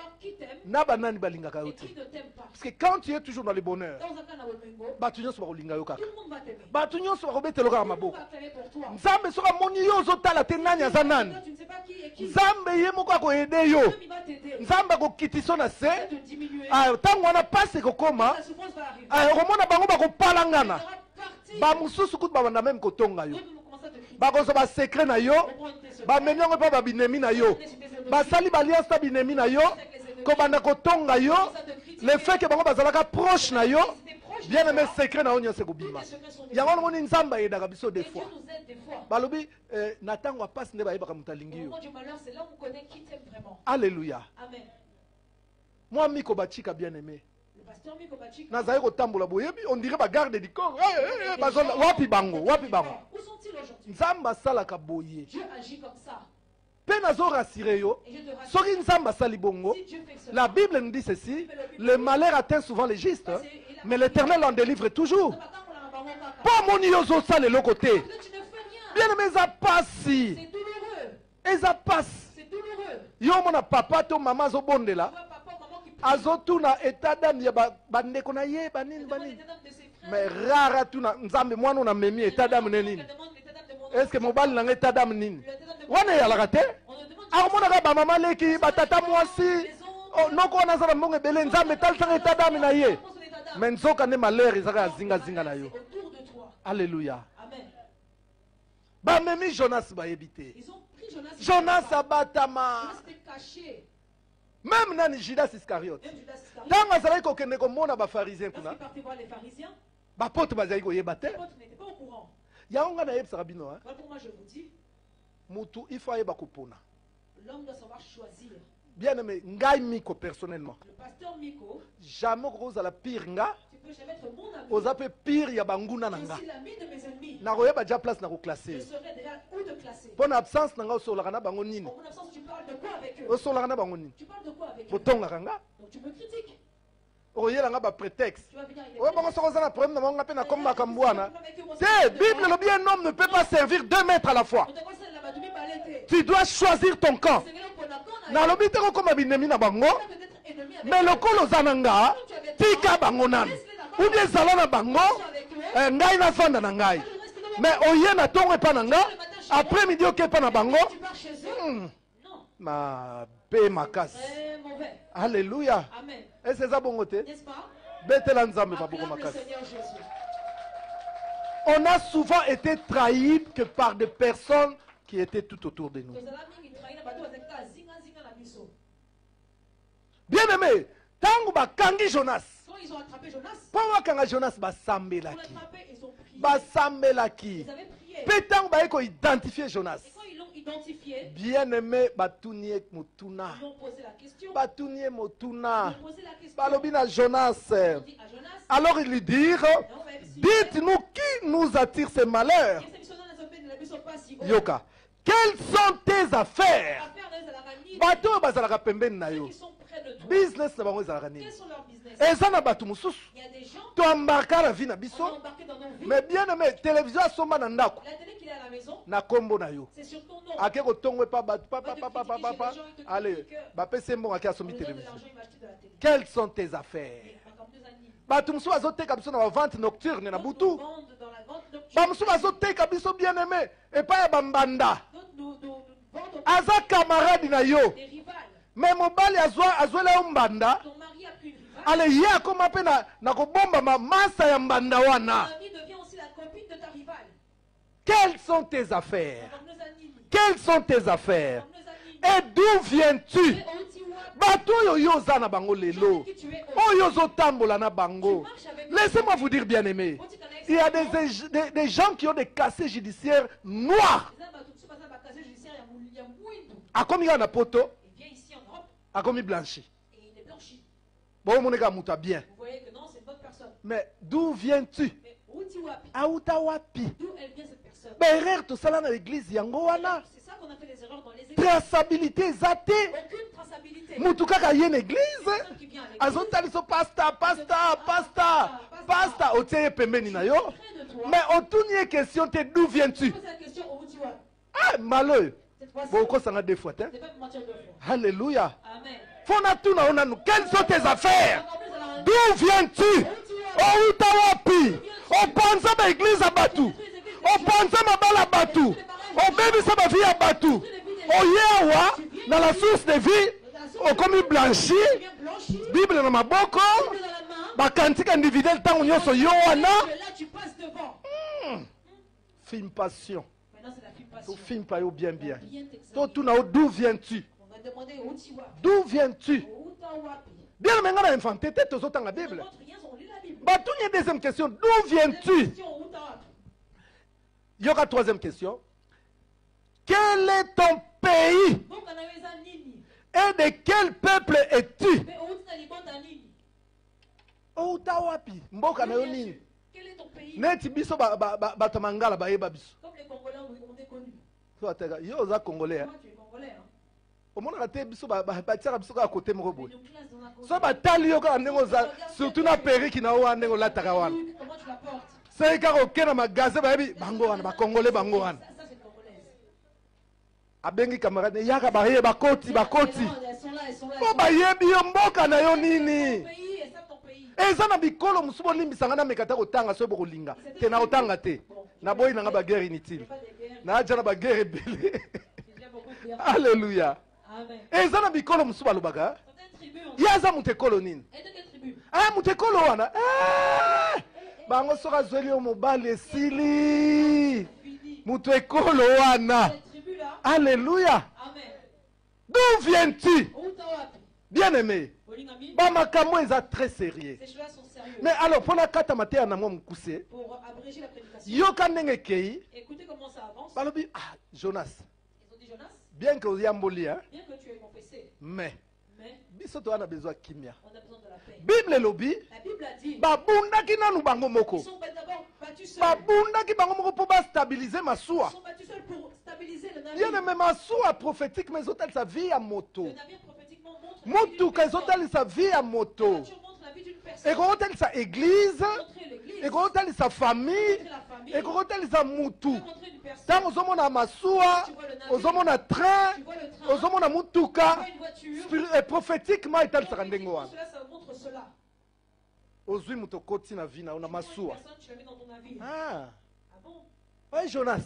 Na banani balingaka yo te. Parce que quand tu es toujours dans le bonheur, batu nyonso bakolinga yo kaka. Batu nyonso bakobetela kaka maboko. Nzambe soka moni yo ozotala te nani aza nani. Nzambe ye moko akoyede yo. Nzambe akokitisa na se. Ntango wana pasi ekokoma, okomona bango bakopalangana. Bamosusu kutu babanda meme kotonga yo. Bakozo ba secret na yo. Bameni yango mpe babinemi na yo. Basali baliance ta binemi na yo. Kobanda kotonga yo. Le fait que bango bazalaka proche na yo. Bien aimé secret na yo nyonso ekobima. Yango ngoni nzamba ayedaka biso des fois. Balobi na ntango apasi nde bayebaka moto alingi yo. Alléluia. Amen. Moi miko bachika bien aimé. Nazali kotambola boyebi on dirait ba garde du corps. Bazola wapi bango, wapi bango. Où sont-ils aujourd'hui? Nzamba salaka boye. Dieu agit comme ça. Pe nazo rassurer yo. Soki nzamba sali bongo. La Bible nous dit ceci, le malheur atteint souvent les justes, mais l'Éternel en délivre toujours. Pas mon yozo sale le côté. Bien aimé ça passe. C'est douloureux. Et ça passe. C'est douloureux. Yo mona papa to mama zo bonde la. Azotuna état d'âme ya bandeko na ye banini banini. Mais rara tuna nzambe mwana na memi état d'âme nini. Est-ce que mobile na état d'âme nini? Wana ya la raté? Armona ka ba mama leki batata mwasi. Noko na za mbonge bele nzambe talsa état d'âme na ye. Mais nzoka ne malheur izaka zinga zinga na yo. Alléluia. Amen. Ba memi Jonas ba yebité. Ils ont pris Jonas. Jonas abatama. Jonas était caché. Même nani Judas Iscariote. Même Judas Iscariote. Tant azalaki kokende komona ba pharisiens kuna. Lorsqu'il partait voir les pharisiens, Ba pote bazali koyeba te. les apôtres n'étaient pas au courant. Yango nga na yebisaka bino hein. Voilà pourquoi je vous dis, Mutu il faut ayeba kopona. l'homme doit savoir choisir. Bien aimé, ngai miko personnellement. Le pasteur Miko, Jamais kozala pire nga, tu peux jamais être mon ami. ozape pire ya banguna na Je nga. suis l'ami de mes ennemis. Na koyeba ja place na Je classer. serai déjà où te classer. Pona absence na nga osolaka na bango nini? En mon absence, tu parles de quoi avec eux? Osolaka na bango nini? Tu parles de quoi avec eux? Botongaka nga. Donc tu me critiques. Oyela nga ba prétexte. Tu vas venir avec des Oye bango soko za na problème na bango nga pe na komba kambwana. C'est Te, Bible le bien homme ne peut pas servir 2 maîtres à la fois. Tu dois choisir ton camp. Na lobi te kokoma binemi na bango. Mais le kolo zananga, tika bango nanu. Ou bien zala na bango, ngai na fanda na ngai. Mais oye na tongo epa na nga, après midi oke epa na bango. Ma pe makasi. Très mauvais. Alléluia. Amen. Et c'est ça bongo te? N'est-ce pas? Betela nzambe ba Acclame boko le makasi. Seigneur Jésus. On a souvent été trahis que par des personnes qui étaient tout autour de nous. Bien aimé, tango bakangi Jonas. Quand ils ont attrapé Jonas, Po wakanga Jonas pour basambelaki. l'attraper, ils ont prié. Basambelaki. Ils avaient prié. Pe tango baeko identifier Jonas. Et quand ils l'ont identifié, Bien aimé, batunie motuna. ils lui ont posé la question. Batunie Ils motuna. lui ont posé la question. Balobi na Jonas. Ils ont dit à Jonas, Alors ils lui dirent, dites-nous qui nous attire ces malheurs. Yoka, quelles sont tes affaires? Bato bazalaka pembeni na yo. qui sont près de toi. Business na bango ezalaka nini? Quels sont leurs business? Eza na bato mosusu. Il y a des gens To embarka na vie na qui biso. sont embarqués dans nos vies. Mais bien aimé, télévision asomba na ndako. La télé qu'il est à la maison, na kombo na yo. c'est sur ton nom. Ake ko tongwe pa ba pa Va te pa pa pa critiquer pa chez les gens, ils te allez critiquent. ba pese mbongo ake On asomi lui donne de télévision. l'argent, il va acheter de la télé. Quelles sont tes affaires? Bato musu bazoteka biso na vente nocturne na butu. Ba musu bazoteka biso bien aimé et pas ya bambanda. Aza camarade na yo. Mais mobali azwela yo mbanda. Ale ye akoma pe na kobomba masa ya mbanda wana. Quelles sont tes affaires? Quelles sont tes affaires? Et d'où viens-tu? Bato yo za na bango lelo. Oyo zo tambola na bango. Laissez-moi vous dire bien aimé. Il y a des gens qui ont des casiers judiciaires noirs. A comme il y a un poto, a comme il blanchit. Bon, mon gars, mouta bien. Vous voyez que non, c'est une bonne personne. Mais d'où viens-tu? Mais Outiwapi. Aoutawapi. D'où elle vient cette personne? Erreur tout ça là dans l'église yangoana. C'est ça qu'on a fait les erreurs dans les églises. Traçabilité zate. Aucune traçabilité. Mutuka ka yé l'église. Personne qui vient à l'église. Azotali so pasta. Otiye pembeni na yo. Près de toi. Mais autour question te d'où viens-tu? Pose la question au Outiwapi. Ah malheur. Cette fois-ci, Bon ça nga deux fois hein. c'est pas pour mentir deux fois. Alléluia. Amen. Fona tuna ona nous. Quelles sont tes affaires? D'où viens-tu? Outawapi. On pense à l'église à Batou. On pense à ma balle à Batou. On bébé ça ma vie à Batou. On yewa dans la source de vie. On comme blanchi. Bible dans ma boko. Ma quantique individuelle tant on y so yoana. Là, tu passes devant. Film passion. Maintenant, c'est la film Tout passion. film pas yo bien bien. Bien t'examiner. Toi tout na d'où viens-tu? On va demander au Outiwapi. D'où viens-tu? Au Outawapi. Bien mais ngana infanté tête aux autres la Bible. Notre rien, on lit la Bible. Batou y a deuxième question. D'où viens-tu? Question au Outawapi. Il y aura troisième question. Quel est ton pays? Donc, on a eu ça nini. Et de quel peuple es-tu? Mais au Outawapi, nini. Outawapi. Mboka na yo nini? Quel est ton pays? Neti biso bato mangala bayeba biso. Comme les Congolais, on est connus. So ateka yo za congolais. Moi, tu es Congolais. Hein? Omona te biso batiaka biso ka côté moko boy. Ils nous classent dans un Congolais. So batali yo ka ndengo za surtout na periki na wa ndengo lataka wana. Comment tu la portes? C'est ka okena magasin bayebi bango wana ba congolais bango wana. Ça c'est congolaise. Abengi camarade yaka baye bakoti. Elles sont là, elles sont là. Po bayebi yo mboka na yo nini? Ton pays, elles savent ton pays. Eza na bikolo musubo limbisanga na mekata kotanga so bokolinga. Te na kotanga te. Na boyi na nga ba guerre inutile. Pas des guerres. Na aja na ba guerre belé. Il y a beaucoup de guerres. Alléluia. Amen. Eza na bikolo musubo alobaka. Certaines tribus ont dit. Yaza mutekolo nini? Et de quelle tribu? Ah mutekolo wana. Bango soka zweli yo mobali esili. Fini. Mutekolo wana. Cette tribu-là. Alléluia. Amen. D'où viens-tu? Outawapi. Bien aimé. Olingami. Bamakambo eza très sérieux. Ces choses sont sérieuses. Mais alors pour la kata matea na mwa mukuse. Pour abréger la prédication. Yoka ndenge kei. Écoutez comment ça avance. Balobi Jonas. Ils ont dit Jonas, Bien que oyamboli hein. bien que tu aies confessé, Mais mais biso to ana besoin kimia. on a besoin de la paix. Bible lobi La Bible a dit, babundaki nanu bango ils moko. sont d'abord battus seuls. Babundaki bango moko pour stabiliser ma Ils soie. sont battus seuls pour stabiliser le Bien navire. aimé ma soie prophétique mais hôtel sa vie à moto. Le navire prophétiquement montre la vie d'une Motu ka personne. hôtel sa vie à La moto. voiture montre la vie d'une personne. Et ko hôtel sa église, Montrer l'église. et ko hôtel sa famille, Montrer la famille. et ko hôtel sa mutu. Montrer une personne. Tant ozomona masua, ozomona train, Tu vois le train. ozomona Tu mutuka, vois une voiture. et prophétiquement etalisaka ndenge Prophétiquement, wana. cela, ça montre cela. Ozwi mutu okoti na vie na yo na Tu vois une masuwa. personne, tu la mets dans ton navire. Ah, Ah bon? ouais Jonas,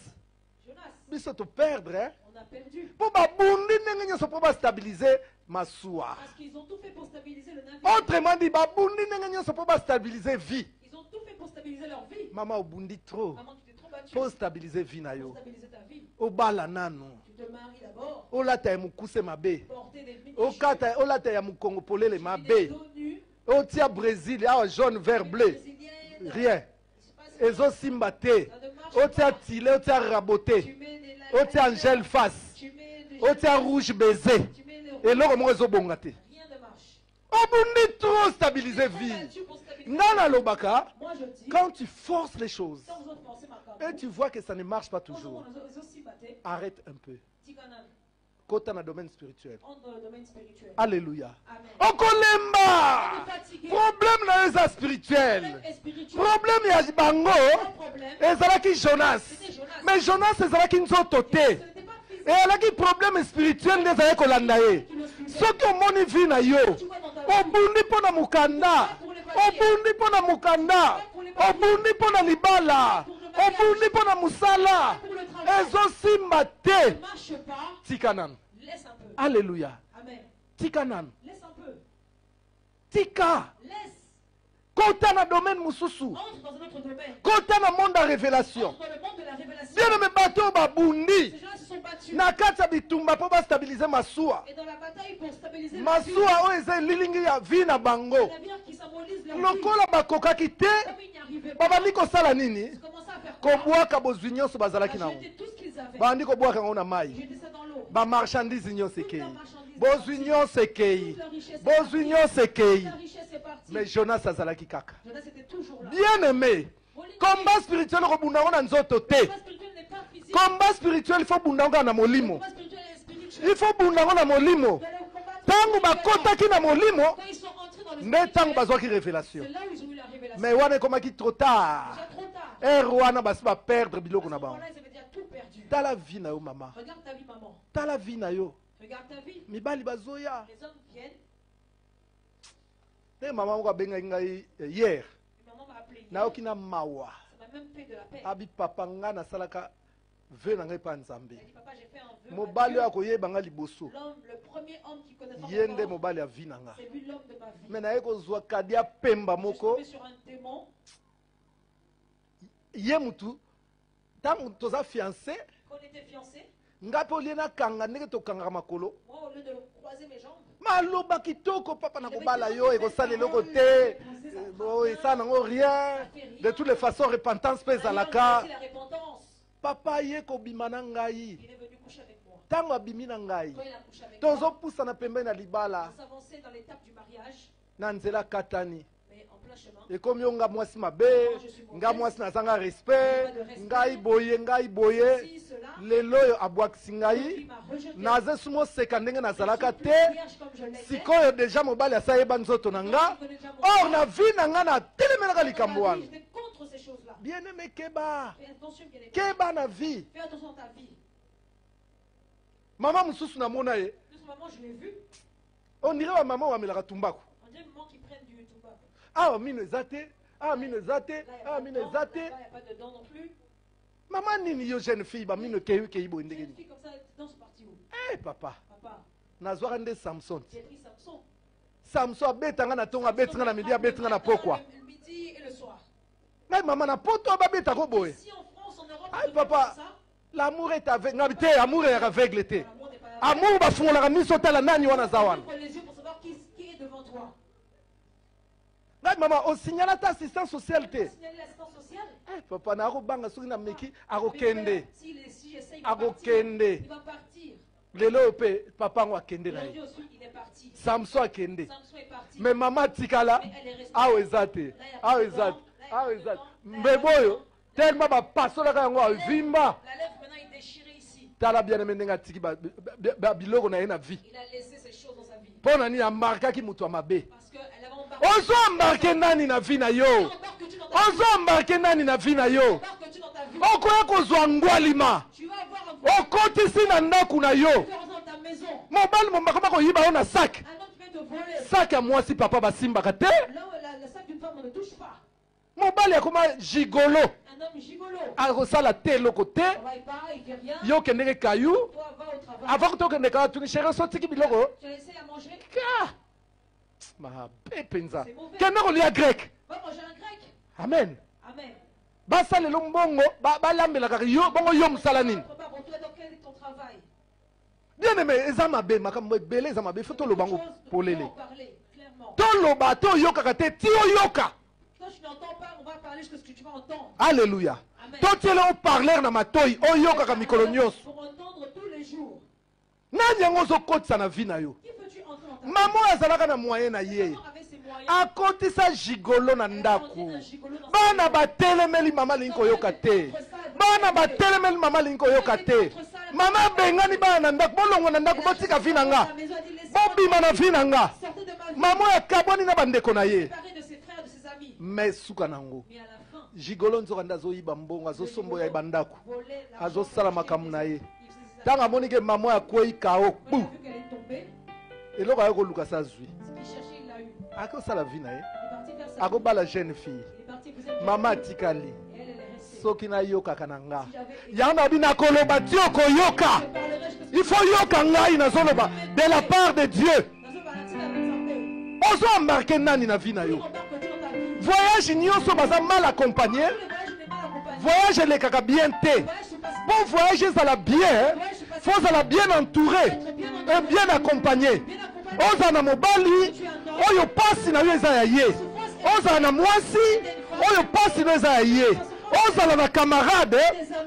Jonas, biso to perdre hein. on a perdu. Po babundi ndenge nyonso po stabiliser masuwa. Parce qu'ils ont tout fait pour stabiliser le navire. Autrement dit, babundi ndenge nyonso po stabiliser vie. Ils ont tout fait pour stabiliser leur vie. Mama obundi trop. Maman, tu t'es trop battu. Po stabiliser vie na Pour yo. stabiliser ta vie. Obala nanu. Tu te maries d'abord. Olata ya mukuse mabe. Porter des mini Okata olata ya mukongo polele des mabe. dos nus. Otia Brésil, ah jaune, vert, bleu. Brésiliennes. Rien. Il se passe rien. Ezo simba te. Ça ne marche Otia pas. tile, otia Tu raboté. mets des Otia angel face. Tu mets des Otia rouge baiser. Tu mets des Et là, comment ezo bongate. Rien ne marche. Obundi trop stabiliser Trop vie. battu pour stabiliser. Nana lobaka, Moi je dis, quand tu forces les choses sans vous autres pensez ma carte. et tu vois que ça ne marche pas Quand toujours, on aussi batté, arrête un peu. petit canal, Kota na domaine spirituel. entre dans le domaine spirituel. Alléluia. Amen. Okolemba. On est fatigué. Problème na eza spirituel. Problème est spirituel. Problème ya bango. Pas de problème. Ezalaki Jonas. C'était Jonas. Mais Jonas ezalaki nzoto te. Et elle a un problème spirituel des ayeko landaye. Ce que moni vi na yo. Obundi pona mukanda. Obundi pona mukanda. Obundi pona libala. Obundi pona musala. Ezo simba te. Tikanan. Alléluia. Tikanan. Tika. Kota na domaine mususu. Kota na monde de révélation. Bien aimé bateau babundi. Na kata bitumba po ba stabiliser masua. Masua o eza lilingi ya vi na bango. Lokola bakoka kite. Baba liko sala nini? Kobwaka bozwi nyonso bazalaki na ngo. Bandi kobwaka ngo na mai. Ba marchandise nyonso ekei. Bozwi nyonso ekei. Bozwi nyonso ekei. Mais Jonas azalaki kaka. Bien aimé. Combat spirituel ko na nzoto te. Combat spirituel il faut bundanga na molimo. Il faut bundanga na molimo. Tango bakotaki na molimo. Mais tango bazwaki révélation. Mais wana komaki trop tard. Et wana basi perdre biloko na bango. T'as la vie na yo maman. Regarde ta vie maman. T'as la vie na yo. Regarde ta vie. Mibali bazoya. Les hommes viennent. Te maman ko benga ngai hier. Maman m'a appelé. Na okina mawa. Ça m'a même fait de la peine. Abi papa nga na salaka ve na ngai pa nzambe. Papa, j'ai fait un vœu. Mobali akoyeba nga liboso. L'homme, le premier homme qui connaît Yende mobali ya vie na nga. c'est lui l'homme de ma vie. Mais na eko zwa kadia pemba moko. Je suis tombé sur un démon. Ye mutu tango toza fiancé. Quand on était fiancés, Ngape oliena kanga ndenge to kanga makolo. moi au lieu de croiser mes jambes, Maloba kitoko papa na kobala yo eko sale loko te. Bon et ça nango rien. De toutes les façons repentance pesa la ka. la repentance. Papa ye ko bimana ngai. Il est venu coucher avec moi. Tango abimi na ngai. Quand il a couché avec moi, Tozo pusa na pembeni na libala. on s'avançait dans l'étape du mariage, Na nzela katani. mais en plein chemin. Et comme yo nga mwasi mabe, nga mwasi na zanga respect, ngai boye, ngai boye. Si cela, Lelo yo abwakisi il ngai. m'a rejeté. Naze sumo seka ndenge nazalaka te. Vierge comme je l'étais. Sikoyo deja mobali asayeba nzoto na nga. Or na vie na nga na telemelaka likambo wana. J'étais contre ces choses-là. Bien aimé keba. Fais attention, bien aimé. Keba na vie. Fais attention à ta vie. Mama mususu na mona ye. Plus maman, je l'ai vu. On dirait ba mama wamelaka tumbako. On dirait maman qui prennent du tout bas. Ah mine zate. Ah mine zate. Là, il Ah n'y mine a zate. pas de dents non plus. Maman nini yo jeune fille ba mine keyu keyi bo Une ndenge fille comme ça, dans ce parti où? Eh papa. Papa, Nazwaka nde Samson. j'ai pris Samson. Samson abetanga na tonga abetinga na midi abetinga na pokwa. Le midi et le soir. Ngai mama na poto abeta ko boye. Si en France, en Europe, Ay on devrait papa. faire ça, L'amour est avec ngabi te amour est aveugle te. l'amour n'est pas là. Amour bafungolaka miso tala nani wana zawana. Ouvre les yeux pour savoir qui est devant toi. Ngai mama osignala ta assistance sociale te. Signaler l'assistance sociale. Eh papa na akobanga soki na meki akokende. Si j'essaye, il À va partir. Gokende. Il va partir. Lelo pe papa ngo akende na Aujourd'hui ye. aussi, il est parti. Samson akende. Samson est parti. Mais mama tikala awa eza te. Awa eza te. Awa eza te. Mbebo oyo tellement bapasolaka yango avimba. La lèvre maintenant est déchirée ici. Tala bien aimé ndenge atiki biloko na ye na vie. Il a laissé ces choses dans sa vie. Mpo na nini amarkaki moto ya mabe. Parce qu'elle avait embarqué. Ozo embarke nani na vie na yo. Embarque-tu dans ta vie. Ozo embarke nani na vie na yo. Embarque-tu dans ta vie. Okoya kozwa ngwalima. Tu vas avoir un voisin Okotisi na ndako na yo. dans ta maison. Mobali mombaka koyiba yo na sac. Un homme qui vient te voler. Sac ya mwasi papa basimbaka te. Là où le sac d'une femme, on ne touche pas. Mobali akoma gigolo. Un homme gigolo. Akosala te eloko te. Travaille pas, il fait rien. Yo kendeke kayu. Toi, va au travail. Avant que tokende kaka tuni chéri osotiki biloko. Tu as laissé à manger. Ka. Mabe penza. C'est mauvais. Kende kolia grec. Va manger un grec. Amen. Amen. Basalelo mbongo balambelaka yo bongo yo mosala nini. Papa, pour toi, dans quel est ton travail? Bien aimé eza mabe makambo ebele eza mabe fo toloba ngo polele. On va parler clairement. Toloba toyokaka te ti oyoka. Quand tu n'entends pas, on va parler jusqu'à ce que tu vas entendre. Alléluia. Amen. Totiele o parler na matoi oyokaka mikolo nyonso. Pour entendre tous les jours. Nani yango ozokotisa na vie na yo. Qui peux-tu entrer dans ta vie? Mama oyo azalaka na moyen na ye. Maman avait ses moyens. Akotisa gigolo na Elle a ndako. entré un gigolo dans sa Bana maison. batelemeli mama lingi koyoka te. Bana batelemeli mama lingi koyoka te. Mama bengani bana na ndako bolongo na ndako botika vi na nga. La maison a dit, laissez-moi Bobima na vi na nga. sortir de ma vie. Mama oyo akabwani na bandeko na ye. Séparé de ses frères, de ses amis. Mais suka nango. Mais à la fin, Gigolo nzokanda zoyiba mbongo azosombo ya bandako. voler l'argent. Azosala makambo na ye. Il faisait ses Tanga monike maman ya kwei kao. Quand il a vu qu'elle est tombée, Eloko ayoko luka sa zwi. ce qu'il cherchait, il l'a eu. Ako sala vie na ye. Il est parti faire sa Ako bala jeune fille. Il est parti épouser une Mama jeune atikali. fille. Et elle est restée. Soki na yoka kananga. Si j'avais été- Yanga bina koloba tioko yoka. Je parlerais, je te- Il faut yoka ngai na zoloba de la part de Dieu. Dans un balancé avec sa paix. Ozo embarquer nani na vie na Il yo. remarque que dans ta vie, Voyage nyonso baza mal accompagné. tous les voyages n'étaient pas accompagnés. Voyage elekaka bien te. Les voyages se passent Bon voyage ezala bien. Faut ezala bien entouré et bien accompagné. bien accompagnés. Oza na mobali oyo pasi na yo eza ya ye. Oza na mwasi oyo pasi na yo eza ya ye. Ozala na camarade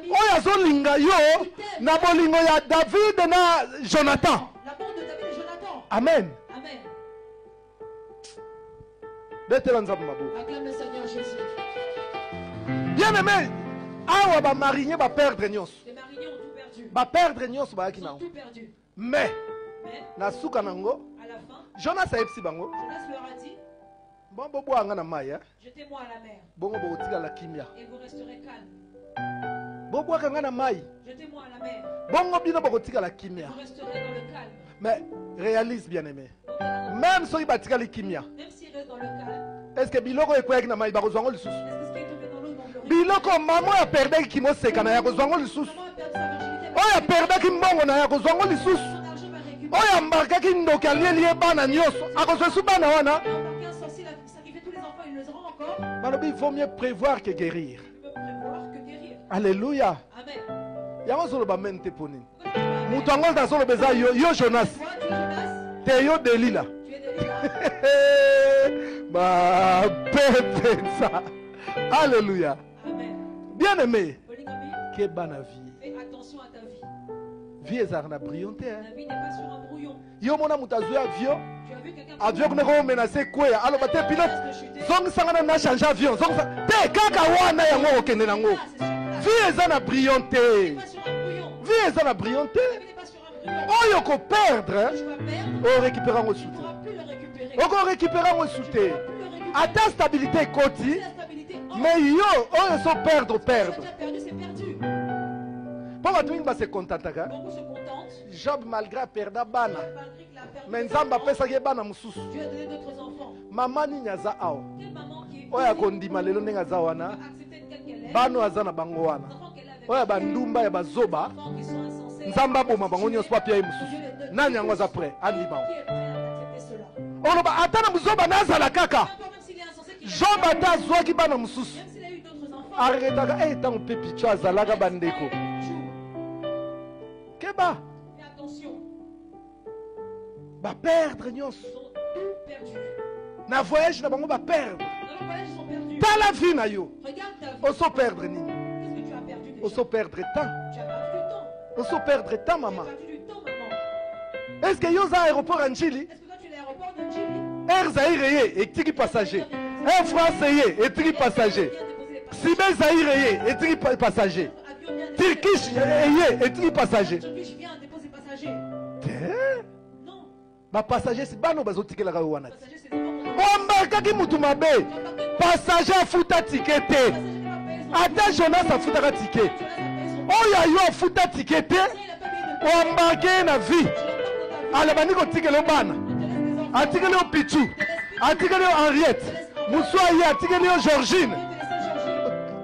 oyo azolinga yo na bolingo ya David na Jonathan. La bande de David et Jonathan. Amen. Amen. Betela nzambe maboko. Acclame le Seigneur Jésus. Bien aimé, awa ba marinier ba perdre nyonso. Les mariniers ont tout perdu. Ba perdre nyonso ba Ils yaki ont nango. tout perdu. Mais Mais na suka nango à la fin, Jonas ayebisi bango Jonas leur a dit, bon bobwanga na mai jetez-moi à la mer bongo bokotikala kimia et vous resterez calme. bobwaka nga na mai Jetez-moi à la mer bongo bino bokotikala et kimia. vous resterez dans le calme. Mais réalise bien aimé, Donc, alors, même soki batikali kimia, même s'ils restent dans le calme, est-ce que biloko ekweyaki na mai bakozwa ngo lisusu? est-ce que ce qui est tombé dans l'eau vont le récupérer? Biloko mama oyo aperdaki kimoseka na ya kozwa ngo lisusu, Maman a perdu sa virginité. oyo aperdaki mbongo na ya kozwa ngo lisusu, Son argent va récupérer. oyo ambarkaki ndoki alieli ye bana nyonso akozwa su bana wana. Il a embarqué un sorcier, il a sacrifié tous les enfants, il les aura encore. Balobi il faut mieux prévoir que guérir. Il peut prévoir que guérir. Alléluia. Amen. Yango zoloba men te ponini. Pourquoi tu vas Mutu yango azoloba eza yo Jonas. Toi, tu es Jonas, Te yo Delila. tu es Delilah. Bah, ça. Alléluia. Amen. Bien aimé, Polygamy, que bana vie. fais attention à ta vie. Vie ezaka na brillante. La vie n'est pas sur un brouillon. Yo mona mutu azwi avion. Tu as vu quelqu'un Avion kuna menacer kweya. Aloba te pilote. Zongi sangana na changer avion. Zongi te kaka wana yango okende nango. Vie eza na brillante. pas sur un brouillon. Vie eza na brillante. La vie n'est pas sur un brouillon. Oyo ko perdre. Tu vas perdre, O récupérer ngo tu ne soute. pourras plus le récupérer. Oko récupérer ngo Tu soute. ne pourras plus le récupérer. Ata stabilité ekoti. Si la stabilité en Mais yo oyo so perdre tu perdre. as déjà perdu, c'est perdu. Po bato mingi base contentaka. Beaucoup se contentent. Job malgré perda bana. Malgré qu'il a perdu Mais ses nzambe enfants, apesaki ye bana mosusu. Dieu a donné d'autres enfants. Mama nini aza awa. Quelle maman qui est Oyo akondima lelo ndenge aza va wana. accepter telle qu'elle est. Bano aza na bango Les wana. enfants qu'elle a avec Oyo elle, bandumba ya bazoba. les enfants qui sont insensés. Nzambe aboma bango nyonso papia ye Dieu mosusu. les donne. Nani yango aza prêt andima. Qui est prêt à accepter cela? Oloba ata na mozoba nazala kaka. Peu importe, même s'il est insensé, qu'il Job ata azwaki bana mosusu. même s'il a eu d'autres enfants, Areketaka ntango mpe picho azalaka bandeko. Keba fais attention, baperdre nyonso. ils ont tout perdu. Na voyage na bango baperdre. Dans le voyage, ils ont perdu. Tala vie na yo. Regarde ta vie. Oso perdre nini? Qu'est-ce que tu as perdu déjà? Oso perdre temps. Tu as perdu du temps. Oso perdre temps Tu as mama. perdu du temps, maman. Est-ce que yo za aéroport ya Njili? Est-ce que toi, tu es à l'aéroport de Djibouti? Air Zaire ye etiki passager. Air France ye etiki passager. Sibe Zaire ye etiki passager. Turkish ye etiki passager. Turkish vient déposer passager. Te Non. ba passager si bano bazotikelaka yo wana. Passager, c'est des gens Ombarkaki mutu mabe. Passager afuta ticket te. Ata Jonas afutaka ticket. Oyo ayo afuta ticket te. Ombarke na vie. Alebani kotikela bana. Atikeli yo Pichu. Atikeli yo Henriette. Muswa ye atikeli yo Georgine.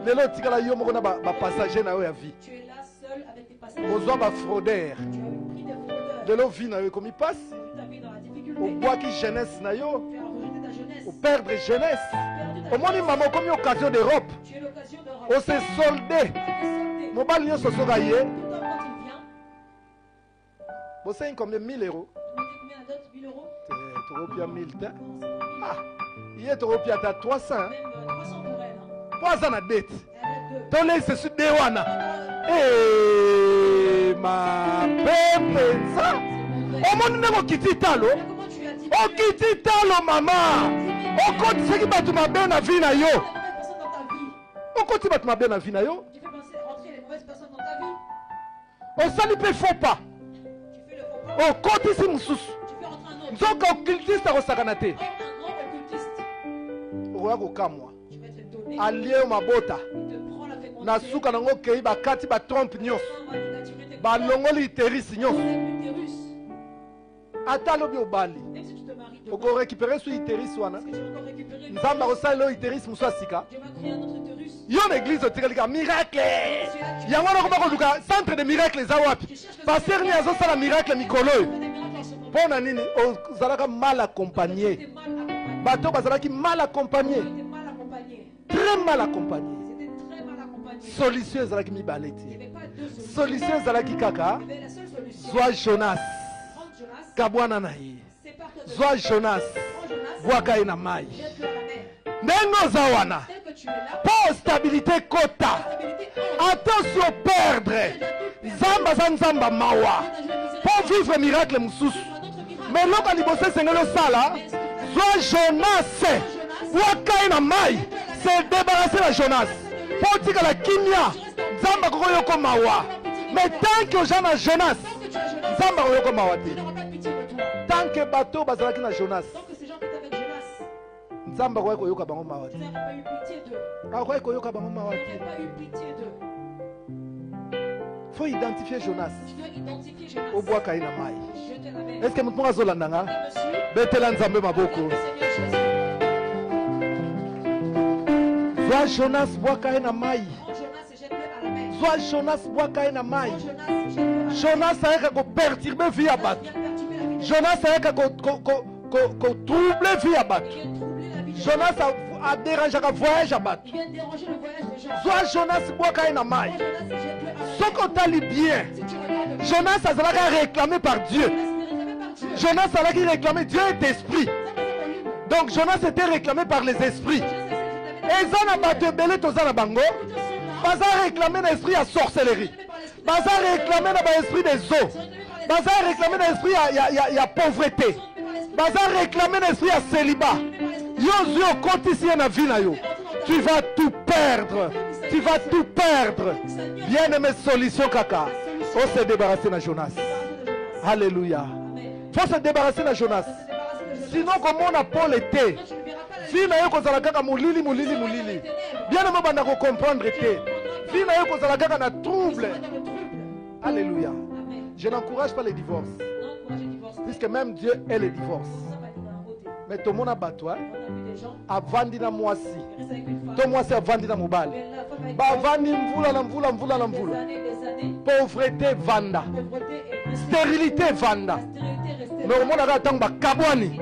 Lelo tikala yo moko na ba passager na yo ya vie. Tu es là seul avec tes passagers. Ozwa ba fraudeur. Tu as pris des fraudeurs. Lelo vie na yo komi passe. Tu as mis dans la difficulté. Obwaki jeunesse na yo. Tu as rejeté ta jeunesse. Au perdre jeunesse. Perdu ta Omoni maman comme occasion d'Europe. Tu es l'occasion de On s'est soldé. Tu es soldé. Mobile nyonso soka ye. Tout homme, quand il vient, Vous savez combien 1000 euros? vous mettez combien la dot? 1000 euros? Toropia 1000 te. Non, c'est pas 1000. Ah, hier Toropia ta 300. Même 300 pour elle. Hein. 300 na dette. Elle a deux. Tole c'est sur de wana. Ma pepe ça. Omoni ndeko kiti talo. Mais comment tu as dit? Okiti talo mama. Okoti seki batu mabe na vie na yo. Les mauvaises personnes dans ta vie. Okoti batu mabe na vie na yo. Tu fais penser rentrer les mauvaises personnes dans ta vie. Osali pe faux pas. Tu fais le faux pas. Okoti si mususu. Tu fais rentrer un autre. Nzoka occultiste akosakana te. Or, un grand occultiste. Okoya kokamwa. Tu vas être donné. allié mabota na suka nango kei bakati ba trompe nyos ba longoli iteris nyos ata lobi obali oko récupérer sur iteris wana nzamba osala iteris muso asika yo l'église otikalika miracle yango wana koba koluka centre de miracle eza wapi pasteur ni azosala miracle mikolo mpona nini ozalaka mal accompagné bato bazalaki mal accompagné très mal accompagné solution ezalaki mibale te solution ezalaki kaka zwa Jonas kabwana na ye zwa Jonas bwaka ye na mai ndenge oza wana po stabilité kota attention perdre nzamba za nzamba mawa po vivre miracle mosusu mais loka liboso esengeli osala zwa Jonas bwaka ye na mai se débarrasser la Jonas po otikala kimia nzamba kokoyoko mawa mais tant que oza na Jonas nzamba koyoko mawa te tant que bato bazalaki na Jonas nzamba koyoko koyoka bango mawa te akoyoko koyoka bango mawa te. Faut identifier Jonas au bois kaina mai. Est-ce que mutu azolanda nga betela nzambe maboko zwa Jonas bois kaina mai zwa Jonas bois kaina mai. Jonas ayaka ko perturber vie ya bato. Jonas ayaka ko troubler vie ya bato. Jonas a dérangé le voyage à bateau. Soit Jonas boit kaina mai. Ce qu'on t'a dit bien. Jonas a réclamé par Dieu. Jonas a réclamé Dieu est esprit. Donc Jonas était réclamé par les esprits. Et Zana bateau belé tozana bango. Baza réclamé l'esprit à sorcellerie. Baza réclamé l'esprit des eaux. Baza réclamé l'esprit à pauvreté. Baza réclamé l'esprit à célibat. Tu vas tout perdre. Tu vas tout perdre. Bien aimé solution kaka. Faut se débarrasser de Jonas. Alléluia. Faut se débarrasser de Jonas. Sinon comment on a Paul été. Fina yo kozala kaka mulili. Bien aimé banda ko comprendre été. Fina yo kozala kaka na trouble. Alléluia. Je n'encourage pas les divorces. Puisque même Dieu est le divorce. Mais tout le monde a battu. Avandi na mwasi. To mwasi avandi na mobali. Ba avandi mvula. Pauvreté vanda. Stérilité vanda. Mais au monde a attendu ba kabwani.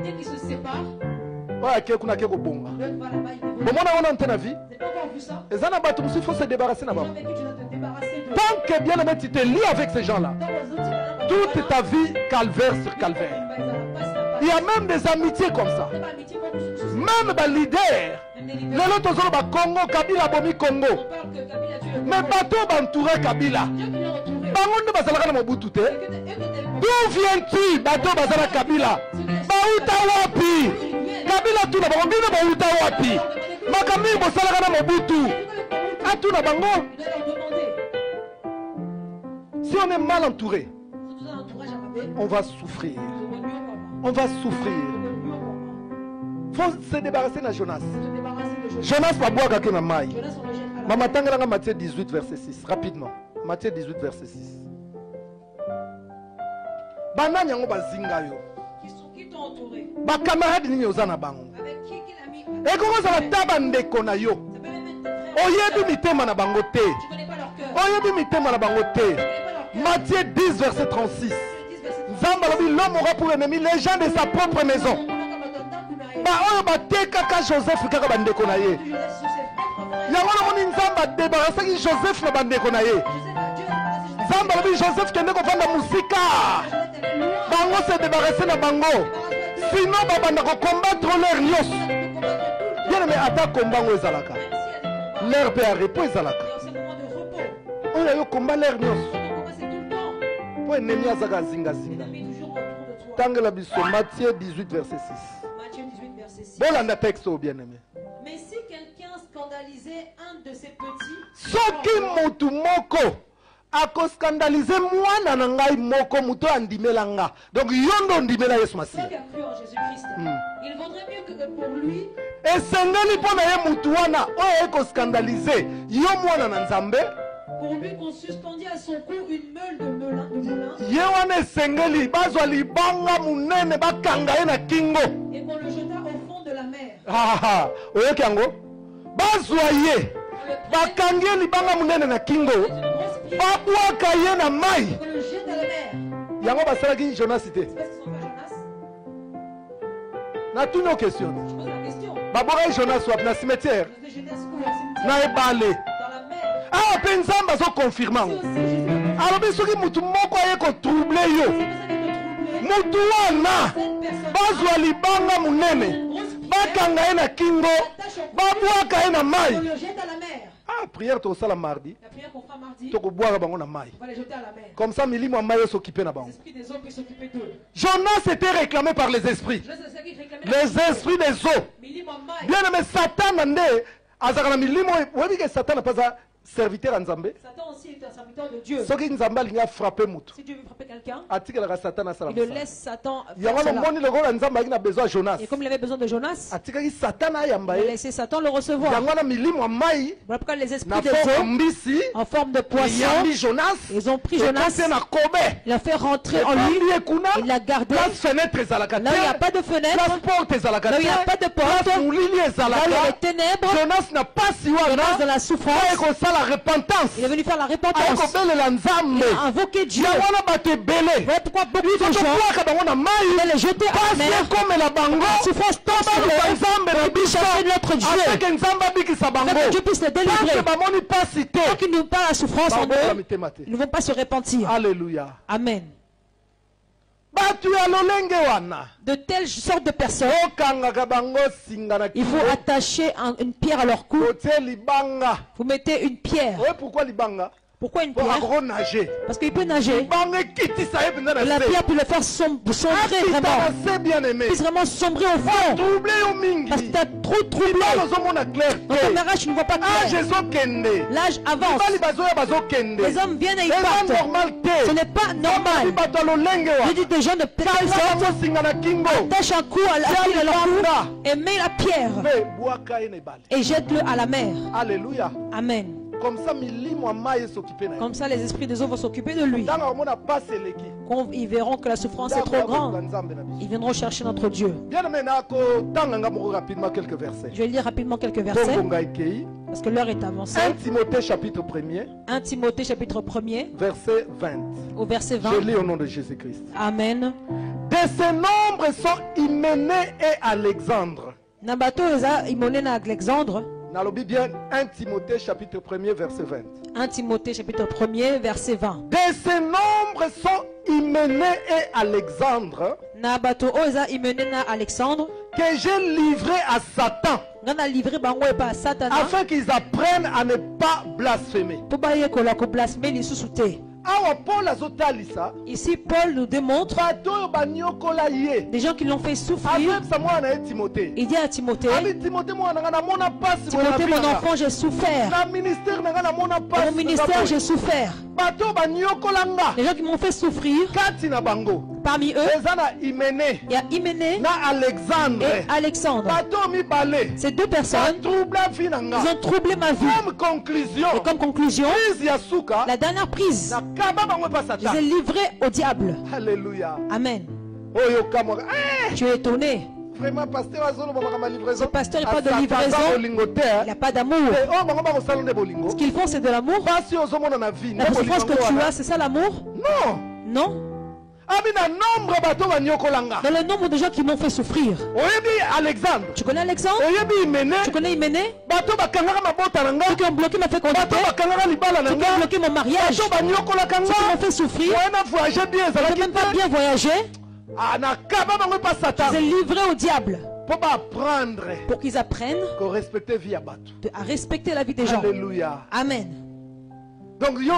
Ouais, kuna keko bonga. Bon monde a on vie. Et ça n'a pas tout il faut se débarrasser là-bas. Tant que bien aimé tu te lis avec ces gens-là. Toute ta vie calvaire sur calvaire. Il y a même des amitiés comme ça. Même les leaders. Les autres sont au Congo, Kabila bomi Congo. Mais bateau entouré Kabila. Bangondo bazalaka Mobutu te. D'où viens-tu bateau bazala Kabila? Bauta wapi? Kabila tu na bango na bauta wapi? Makami bosalaka na Mobutu. Atuna bango. Si on est mal entouré, on va souffrir. On va souffrir. Il faut se débarrasser de Jonas. Jonas va boire avec la maille. Matthieu 18, verset 6. Rapidement. Matthieu 18, verset 6. Banani yango bazinga yo. Qui t'ont entouré? Ba camarade ni yozana bango. Avec qui qu'il a mis? Et comment ça va tabande kona yo? Oyebi mitema na bango te. Tu connais pas leur cœur. Oyebi mitema na bango te. Matthieu 10, verset 36. L'homme aura pour ennemi les gens de sa propre maison. Joseph kaka bandeko na ye. Yango na moni nzamba débarrasser Joseph na bandeko na ye. Nzamba lobi Joseph kende ko vanda musika. Bango se débarrasser na bango. Sinon ba banda ko combattre leur nyos. Bien mais attaque combat ngo ezalaka. Leur pe a repos ezalaka. Oya yo combat leur nyos. Po ennemi azaka zinga. Tangela biso Matthieu 18 verset 6. Matthieu 18 verset 6. Bolanda texte au bien-aimé. Mais si quelqu'un scandalisait un de ses petits, soki mutu moko ako scandaliser mwana na ngai moko muto andimela nga. Donc yondo ndimela Yesu Masiya. Toi qui as cru en Jésus-Christ, il vaudrait mieux que pour lui. Et sengeli pona ye mutu wana oyo eko scandaliser yo mwana na Nzambe. Pour lui qu'on suspendit à son cou une meule de moulin. Ye wana esengeli bazwa libanga munene bakanga ye na kingo. Et qu'on le jeta au fond de la mer. Oyoki yango bazwa ye bakangi ye libanga munene na kingo babwaka ye na mai. Qu'on le jette à la mer. Yango basalaki Jonas te. C'est parce qu'ils sont pas Jonas. Na tuni o question. Je pose la question. Babwaka Jonas wapi na cimetière Je vais jeter à ce cou au cimetière. na ebale. Dans la mer. Ah mpe Nzambe azokonfirme C'est yango. aussi Jésus. Alobi soki mutu moko aye kotrouble yo C'est pour ça qu'il peut troubler. mutu wana Cette personne. bazwa libanga munene bakanga ye na kingo babwaka ye na On mai. le jette à la mer. Ah, prière tokosala mardi La prière qu'on fera mardi, tokobwaka bango na mai. on va les jeter à la mer. Comme ça milimo ya mai s'occuper na Les bango. esprits des eaux puissent s'occuper d'eux. Jonas était réclamé par les esprits. Je sais qui réclamait Les esprits des eaux. Milimo Mai. Bien aimé, Satan nde azaka na milimo. Webi ke Satan n'a pas un serviteur en Nzambe. Satan aussi est un serviteur de Dieu. Soki Nzambe alingi frapper mutu. Si Dieu veut frapper quelqu'un, Atikelaka Satan asala il le mosala. laisse Satan faire Yango cela. moni lokola Nzambe alaki na besoin ya Jonas. Et comme il avait besoin de Jonas, Atikaki Satan ayamba il a ye. laissé Satan le recevoir. Yango na milimo ya mai Voilà pourquoi les na esprits des forme eaux, mbisi en forme de poisson, yambi Jonas. ils ont pris Jonas, Ekoti na kobe. il a fait rentrer en lui, Epambi ekuna. il l'a gardé. Place fenêtre ezalaka te. Là où il n'y a pas de Place fenêtre, porte ezalaka là où il n'y a te. pas de porte, Place mulili là où il y a ezalaka. les ténèbres, Jonas n'a pas si wana. Jonas dans la souffrance, ekosala repentance. il est venu faire la repentance. akobelela Il Nzambe. a invoqué Dieu. Ya wana bato ebele. Voilà pourquoi beaucoup de gens tobwaka bango na mai. allaient les jeter à la pasi mer. ekomela bango. La souffrance tombe sur baluka eux. Nzambe na biso. Chercher notre Dieu. afeke Nzambe abikisa bango. Afin que Dieu puisse les délivrer. Parce que bamoni pasi te. Tant qu'ils n'ont pas la souffrance en Baboka eux, mitema te. ils ne vont pas se repentir. Alléluia. Amen. Bato ya lolenge wana. De telles sortes de personnes, okangaka bango singa na il faut kingo. attacher une pierre à leur cou. Kotie libanga. Vous mettez une pierre. Oye pourquoi libanga? Pourquoi une Pour pierre? akoko nager. Parce qu'il peut nager. Libanga ekitisa ye penza na Et la se. pierre peut le faire sombrer Akita vraiment. na se bien aimé. Il puisse vraiment sombrer au fond. Trouble yo mingi. Parce que tu as trop troublé. Libala ozomona clair Dans te. ton mariage, tu ne vois pas Age clair. ezokende. L'âge avance. Mibali bazoya bazokende. Les hommes viennent et ils eza partent. normal Ce te. n'est pas normal. bato ya lolenge Je wana. dis des gens de telle kanga sorte, bango singa na kingo. attache un coup à la file à leur cou et mets la pierre mpe bwaka ye na ebale. et jette-le à la mer. Alléluia. Amen. Comme ça milimo ya mai esokipe na ye. Comme ça, les esprits des eaux vont s'occuper de lui. ntango omona pasi eleki. Quand ils verront que la souffrance est trop grande, Nzambe na biso. ils viendront chercher notre Dieu. Bien aimé nakotanga nga moko rapidement quelques versets. Je vais lire rapidement quelques versets Bongo ngai kei. parce que l'heure est avancée. 1 Timothée chapitre 1er, 1 Timothée chapitre 1er verset 20. au verset Je 20. lis au nom de Jésus-Christ. Amen. De ces nombres sont Hyménée et Alexandre. Nabato eza imone na Alexandre. Nalobi bien 1 Timothée chapitre 1er verset 20. 1 Timothée chapitre 1er verset 20. De ces nombres sont Hyménée et Alexandre Nabato eza imone na Alexandre. que j'ai livré à Satan Ngana livré bango e pa Satana. afin qu'ils apprennent à ne pas blasphémer. Po ba yekola ko blasphémer lisusu te. Awa Paul azotalisa Ici Paul nous démontre bato oyo banyokola ye. des gens qui l'ont fait souffrir. Avec sa mwana ye Timothée. Il dit à Timothée, Abi Timothée mwana nga namona pasi Timothée mon enfant, j'ai souffert. na ministère na nga namona Dans pasi. mon ministère, j'ai souffert. bato oyo banyokola nga Les gens qui m'ont fait souffrir, kati na bango parmi eux, eza na Hyménée il y a Hyménée na Alexandre. et Alexandre. bato oyo mibale Ces deux personnes, batrouble vie na nga. ils ont troublé ma vie. Comme conclusion Et comme conclusion, prise ya suka la dernière prise, nakaba bango epa je les ai Satan. livrés au diable. Alléluia. Amen. oyo kamwaka Tu es étonné. vraiment pasteur azoloba makambo ya livraison. Ce pasteur n'est pas de Aza livraison. bolingo te, Il n'a pas d'amour. oyo bango bakosala nde bolingo. Ce qu'ils font, c'est de l'amour. pasi oyo ozomona na vie La nde souffrance que bolingo tu wana. as, c'est ça l'amour? non Non. abi na nombre bato banyokola nga. Dans le nombre de gens qui m'ont fait souffrir. oyebi Alexandre, Tu connais Alexandre? oyebi Hyménée, Tu connais Hyménée? bato bakangaka mabota na nga, Ceux qui ont bloqué ma fécondité, bato bakangaka libala na ceux qui ont nga, bloqué mon mariage, bato banyokolaka ceux qui nga. m'ont fait souffrir, oye na voyage bien je ne ezalaki peux même pas te. bien voyager, nakaba bango epa je les ai Satan livrés au diable mpo baapprendre pour qu'ils apprennent korespecte vie ya bato. à respecter la vie des gens. Alléluia. Amen. Donc yo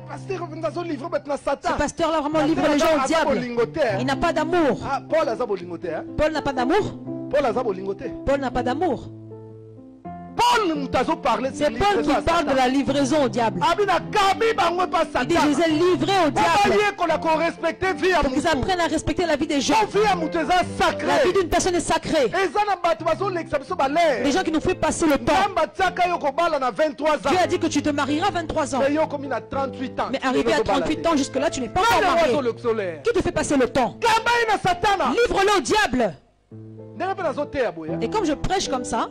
pasteur nazolivre bato na Ce Satan. pasteur-là vraiment livre les gens au Aza diable. bolingo te, hein. Il n'a pas d'amour. Ah, Paul aza bolingo te, hein. Paul n'a pas d'amour. Paul aza bolingo te. Paul n'a pas d'amour. C'est Paul qui parle de la livraison au diable. Il dit, je les ai livrés au diable pour qu'ils apprennent à respecter la vie des gens. La vie d'une personne est sacrée. Les gens qui nous font passer le temps. Dieu a dit que tu te marieras à 23 ans. Mais arrivé à 38 ans, jusque-là, tu n'es pas encore marié. Qui te fait passer le temps? Livre-le au diable. Et comme je prêche comme ça,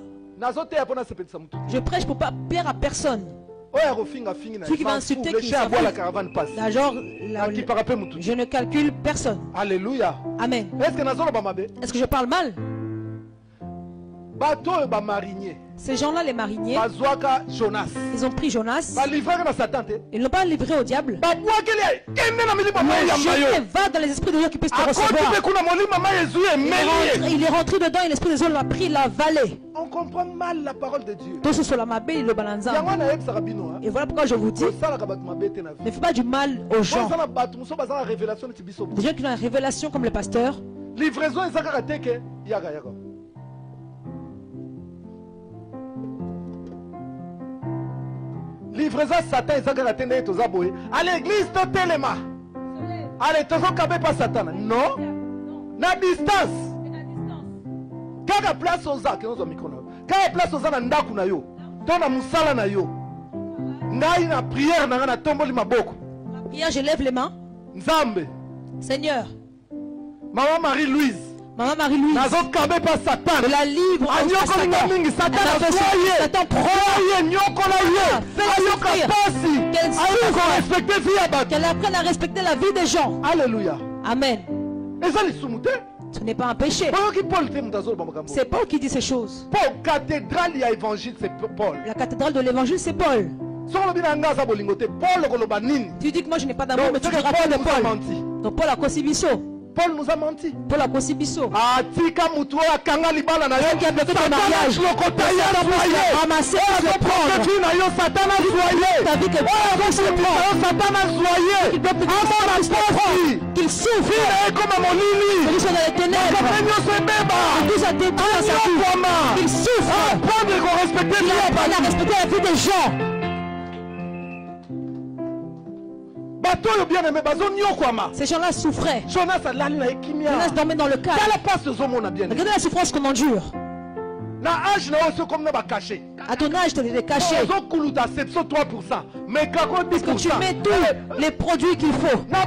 je prêche pour pas plaire à personne. Celui qui va insulter, qui genre, je ne calcule personne. Alléluia. Amen. Est-ce que je parle mal? Ces gens-là, les mariniers, ils ont pris Jonas. Ils ne l'ont pas livré au diable. Va dans les esprits de Dieu qui puissent te recevoir. Il est rentré dedans et l'esprit de Dieu l'a pris, l'a avalé. On comprend mal la parole de Dieu. Et voilà pourquoi je vous dis, ne fais pas du mal aux gens. Des gens qui ont une révélation comme le pasteur. Livraison livraison Satan à l'église totalement. Allez, pas Satan. Non. Na distance. Kaka place aux arcs, kaka place aux arcs ndaku na yo. Tona musala na yo. Ngai na prière na tomboli maboko. Prière, je lève les mains. Nzambe. Seigneur. Maman Marie-Louise. Maman Marie-Louise, Satan. La livre à Satan. Qu'elle apprenne à respecter la vie des gens. Alléluia. Amen. Ce n'est pas un péché. C'est Paul qui dit ces choses. La cathédrale de l'évangile, c'est Paul. Tu dis que moi je n'ai pas d'amour, mais tu diras pas de Paul. Donc Paul a Kosibiso. Paul nous a menti. Paul a Kosibiso. Atika mutua kanga libala na yo qui a bloqué ton mariage. Ramasser le prendre. Satan a soyé. Ta vie que Satan a soyé. Qu'il souffre. Celui qui est dans les ténèbres. Tout ça détruit dans sa vie. Qu'il souffre. Il apprend à respecter la vie des gens. Ces gens-là souffraient. Jonas dormait dans le cadre. Regardez la souffrance qu'on endure. À ton âge, tu es caché. Parce que tu mets tous les produits qu'il faut. La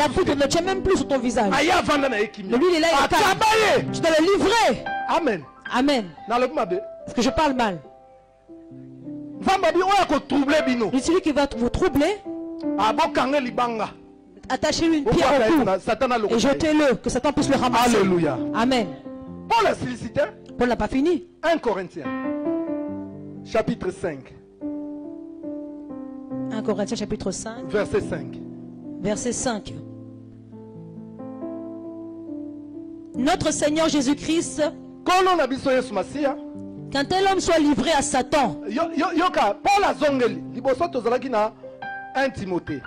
poudre ne tient même plus sur ton visage. L'huile est là, il est calme. Tu dois le livrer. Amen. Amen. Parce que je parle mal. Celui qui va vous troubler, attachez-lui une pierre au cou et jetez-le, que Satan puisse le ramasser. Alléluia. Amen. Paul a sollicité. Paul n'a pas fini. 1 Corinthiens, chapitre 5. 1 Corinthiens, chapitre 5. Verset 5. Verset 5. Notre Seigneur Jésus-Christ, qu'un tel homme soit livré à Satan. Paul a zongeli. Liboso tozalaki na 1 Timothée.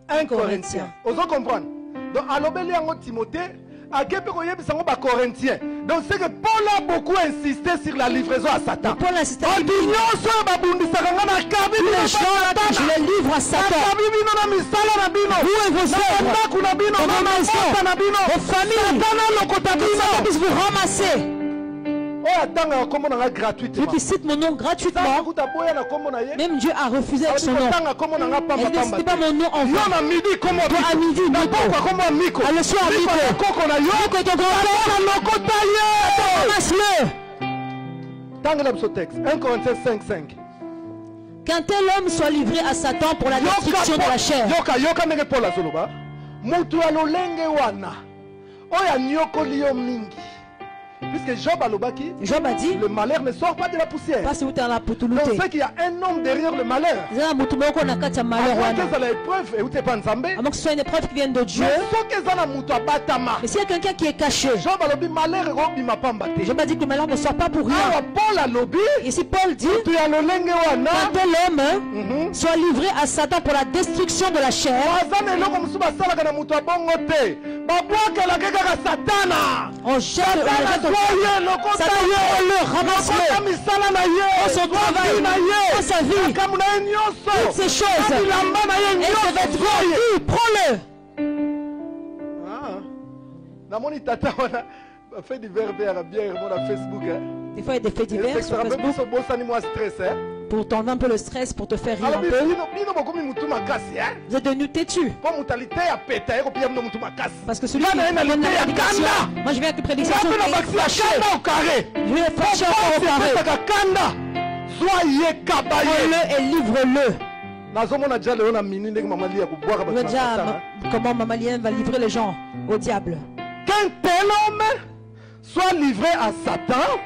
Un Corinthien. Vous comprenez? Donc, à l'obéli en Timothée, à Corinthien. Donc, c'est que Paul a beaucoup insisté sur la livraison à Satan. Paul a insisté. Je les livre à Satan. Vous et vos œuvres, vos maisons, vos familles, Satan puisse vous ramasser. Celui qui cite mon nom gratuitement, même Dieu a refusé avec son nom. Et ne citez pas mon nom en vain. Toi à midi, Nico. À le soir, Nico. Nico est ton grand-père. Ramasse-le. 1 Corinthiens 5. Qu'un tel homme soit livré à Satan pour la destruction de la chair. Puisque Job a dit, le malheur ne sort pas de la poussière. Donc c'est qu'il y a un homme derrière le malheur. Avant que ce soit une épreuve qui vienne de Dieu. Mais s'il y a quelqu'un qui est caché, Job a dit que le malheur ne sort pas pour rien. Ici Paul dit, quand tel homme soit livré à Satan pour la destruction de la chair. On jette Satan, prends-le, ramasse-le. Dans son travail, dans sa vie, toutes ces choses, et ses vêtements, prends-le. Fait divers vers bien sur Facebook. Des fois, il y a des faits divers sur Facebook pour t'enlever un peu le stress, pour te faire rire un peu. Vous êtes devenu têtu. Parce que celui qui donne la prédication, moi je viens avec une prédication qui est fâché. Je vais fâcher encore au carré. Prends-le et livre-le. Vous voyez déjà comment Maman Liane va livrer les gens au diable. Qu'un tel homme soit livré à Satan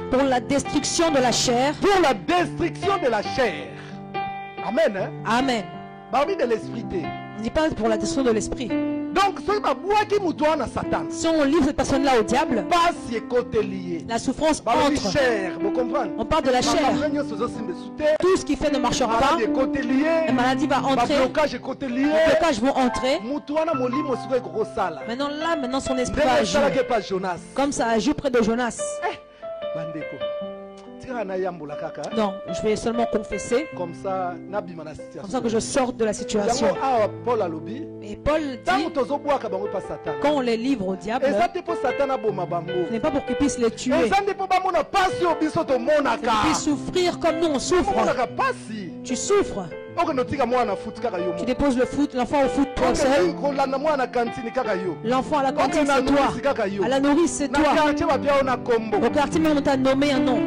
pour la destruction de la chair. Pour la destruction de la chair. Amen. Hein? Amen. Parmi de l'esprit. On ne dit pas pour la destruction de l'esprit. Donc, si on livre cette personne-là au diable, la souffrance entre. On parle de la chair. Tout ce qui fait ne marchera pas. La maladie va entrer. Les blocages vont entrer. Maintenant son esprit va agir. Comme ça agit près de Jonas. Non, je vais seulement confesser. Comme ça que je sorte de la situation. Et Paul dit, quand on les livre au diable, ce n'est pas pour qu'ils puissent les tuer. Ils puissent souffrir comme nous on souffre. Tu souffres. Tu déposes l'enfant au foot toi seul. L'enfant à la cantine c'est toi. À la nourrice c'est toi. Au quartier même on t'a nommé un nom.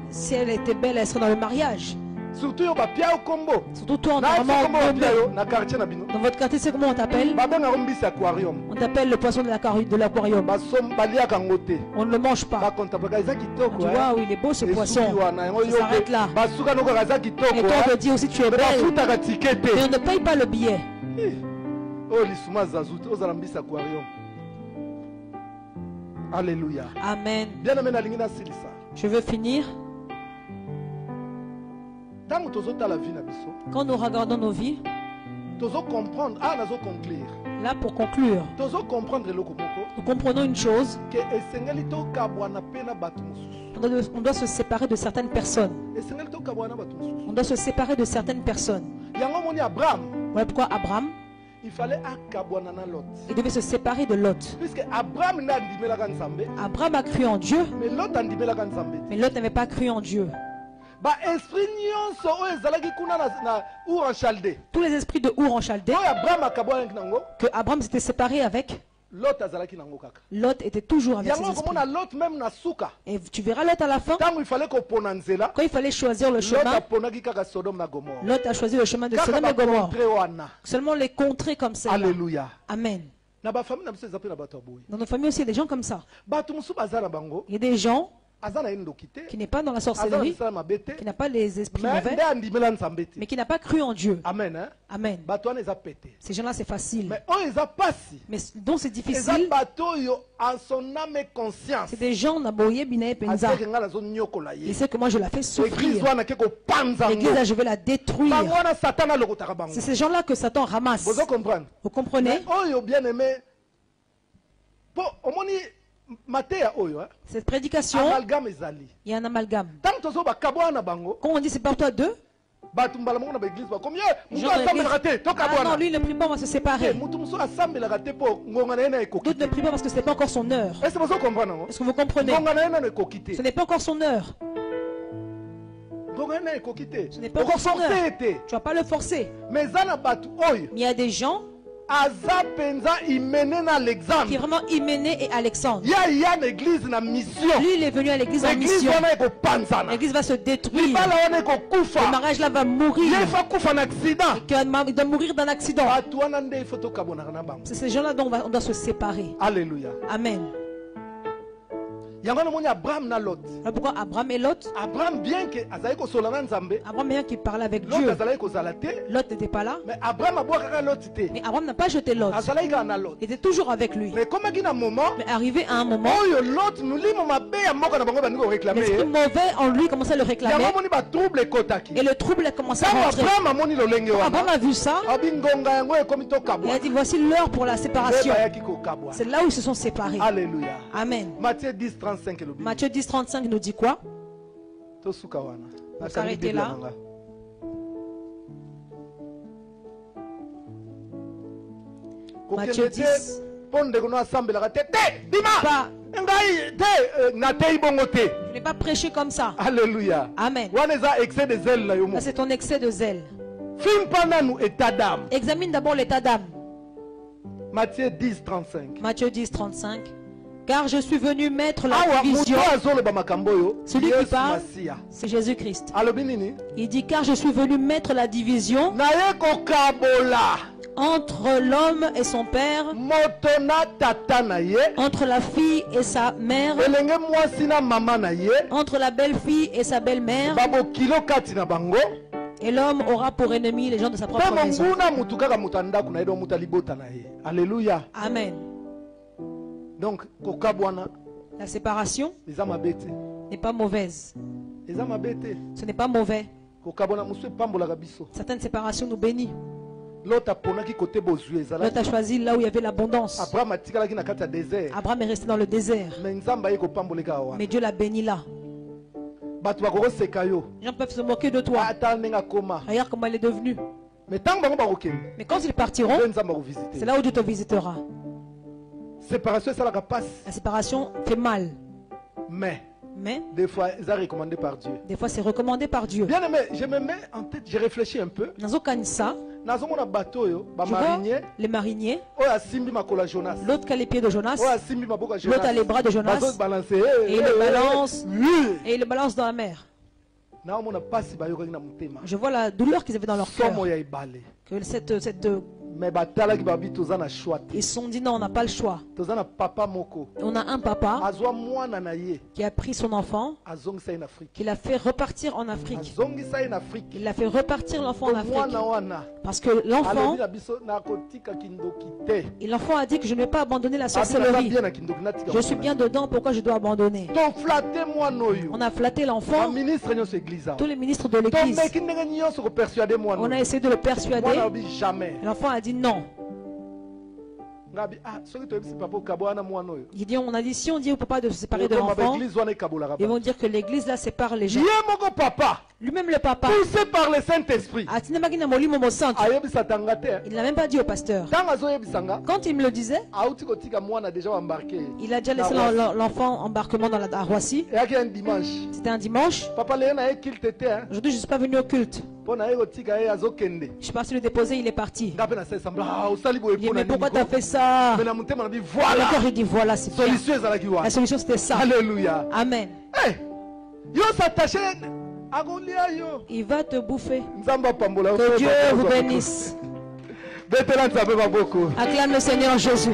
Si elle était belle, elle serait dans le mariage. Surtout toi, dans votre quartier, c'est comment on t'appelle? On t'appelle le poisson de l'aquarium. On ne le mange pas. On dit, waouh, il est beau ce poisson. Il s'arrête là. Et toi, on te dit aussi, tu es belle. Mais on ne paye pas le billet. Alléluia. Amen. Je veux finir. Quand nous regardons nos vies, là pour conclure, nous comprenons une chose. On doit se séparer de certaines personnes. On doit se séparer de certaines personnes. Voilà pourquoi Abraham, il devait se séparer de Lot. Abraham a cru en Dieu, mais Lot n'avait pas cru en Dieu. Tous les esprits de Our en Chaldée que Abraham s'était séparé avec, Lot était toujours avec ses esprits. Et tu verras Lot à la fin, quand il fallait choisir le chemin, Lot a choisi le chemin de Sodome et Gomorrhe. Seulement les contrées comme ça. Alléluia. Amen. Dans nos familles aussi, il y a des gens comme ça. Il y a des gens qui n'est pas dans la sorcellerie, qui n'a pas les esprits mauvais, mais qui n'a pas cru en Dieu. Amen. Hein? Amen. Ces gens-là, c'est facile. Mais dont c'est difficile, c'est des gens naboye binae penza. Il sait que moi je la fais souffrir. L'église là, je vais la détruire. C'est ces gens-là que Satan ramasse. Vous comprenez? Cette prédication, il y a un amalgame. Quand on dit c'est pas toi deux, ah non, lui ne prie pas, on va se séparer. D'autres ne prient pas parce que ce n'est pas encore son heure. Est-ce que vous comprenez? Ce n'est pas encore son heure. Ce n'est pas encore son heure. Tu ne vas pas le forcer. Mais il y a des gens qui est vraiment Hyménée et Alexandre. Lui, il est venu à l'église en mission. L'église va se détruire. Le mariage là va mourir. Il doit mourir d'un accident. C'est ces gens-là dont on doit se séparer. Alléluia. Amen. Abraham na Lot. Pourquoi Abraham et Lot? Abraham bien que Abraham bien qu'il parlait avec Dieu. Lot n'était pas là. Mais Abraham n'a pas jeté Lot. Il était toujours avec lui. Mais arrivé à un moment, l'esprit mauvais en lui commençait à le réclamer. Et le trouble a commencé à rentrer. Abraham a vu ça. Il a dit voici l'heure pour la séparation. C'est là où ils se sont séparés. Alléluia. Amen. Matthieu 10, 35. Matthieu 10, 35 nous dit quoi? Vous s'arrêtez là. Matthieu 10. Je n'ai pas prêché comme ça. Alléluia. Amen. Ça c'est ton excès de zèle. Examine d'abord l'état d'âme. Matthieu 10, 35. Matthieu 10, 35. Car je suis venu mettre la division. Celui qui parle, c'est Jésus-Christ. Il dit car je suis venu mettre la division entre l'homme et son père, entre la fille et sa mère, entre la belle-fille et sa belle-mère, et l'homme aura pour ennemi les gens de sa propre maison. Alléluia. Amen. Donc, la séparation n'est pas mauvaise. Ce n'est pas mauvais. Certaines séparations nous bénissent. L'autre a choisi là où il y avait l'abondance. Abraham est resté dans le désert. Mais Dieu l'a béni là. Les gens peuvent se moquer de toi. Regarde comment il est devenu. Mais quand ils partiront, c'est là où Dieu te visitera. La séparation fait mal. Mais des fois, c'est recommandé par Dieu. Des fois, c'est recommandé par Dieu. Bien aimé, je me mets en tête, je réfléchis un peu. Je vois les mariniers. L'autre qui a les pieds de Jonas. L'autre a les bras de Jonas. Et il le balance. Et il le balance dans la mer. Je vois la douleur qu'ils avaient dans leur cœur. Que cette ils se sont dit non, on n'a pas le choix. On a un papa qui a pris son enfant, qui l'a fait repartir en Afrique. Il l'a fait repartir l'enfant en Afrique. Parce que l'enfant a dit que je ne vais pas abandonner la sorcellerie. Je suis bien dedans, pourquoi je dois abandonner? On a flatté l'enfant. Tous les ministres de l'église. On a essayé de le persuader. L'enfant a dit non. Il dit, on a dit si on dit au papa de se séparer de l'enfant, ils vont dire que l'église là sépare les gens. Lui-même le papa, poussé par le Saint-Esprit, il n'a même pas dit au pasteur. Quand il me le disait, il a déjà laissé l'enfant embarquement dans la Roissy. C'était un dimanche. Aujourd'hui je ne suis pas venu au culte. Je suis parti le déposer, il est parti. Il dit mais pourquoi tu as fait ça? Voilà. Alors je dis voilà, c'est bien. La solution c'était ça. Alléluia. Amen. Il va te bouffer. Que Dieu vous bénisse. Acclame le Seigneur Jésus.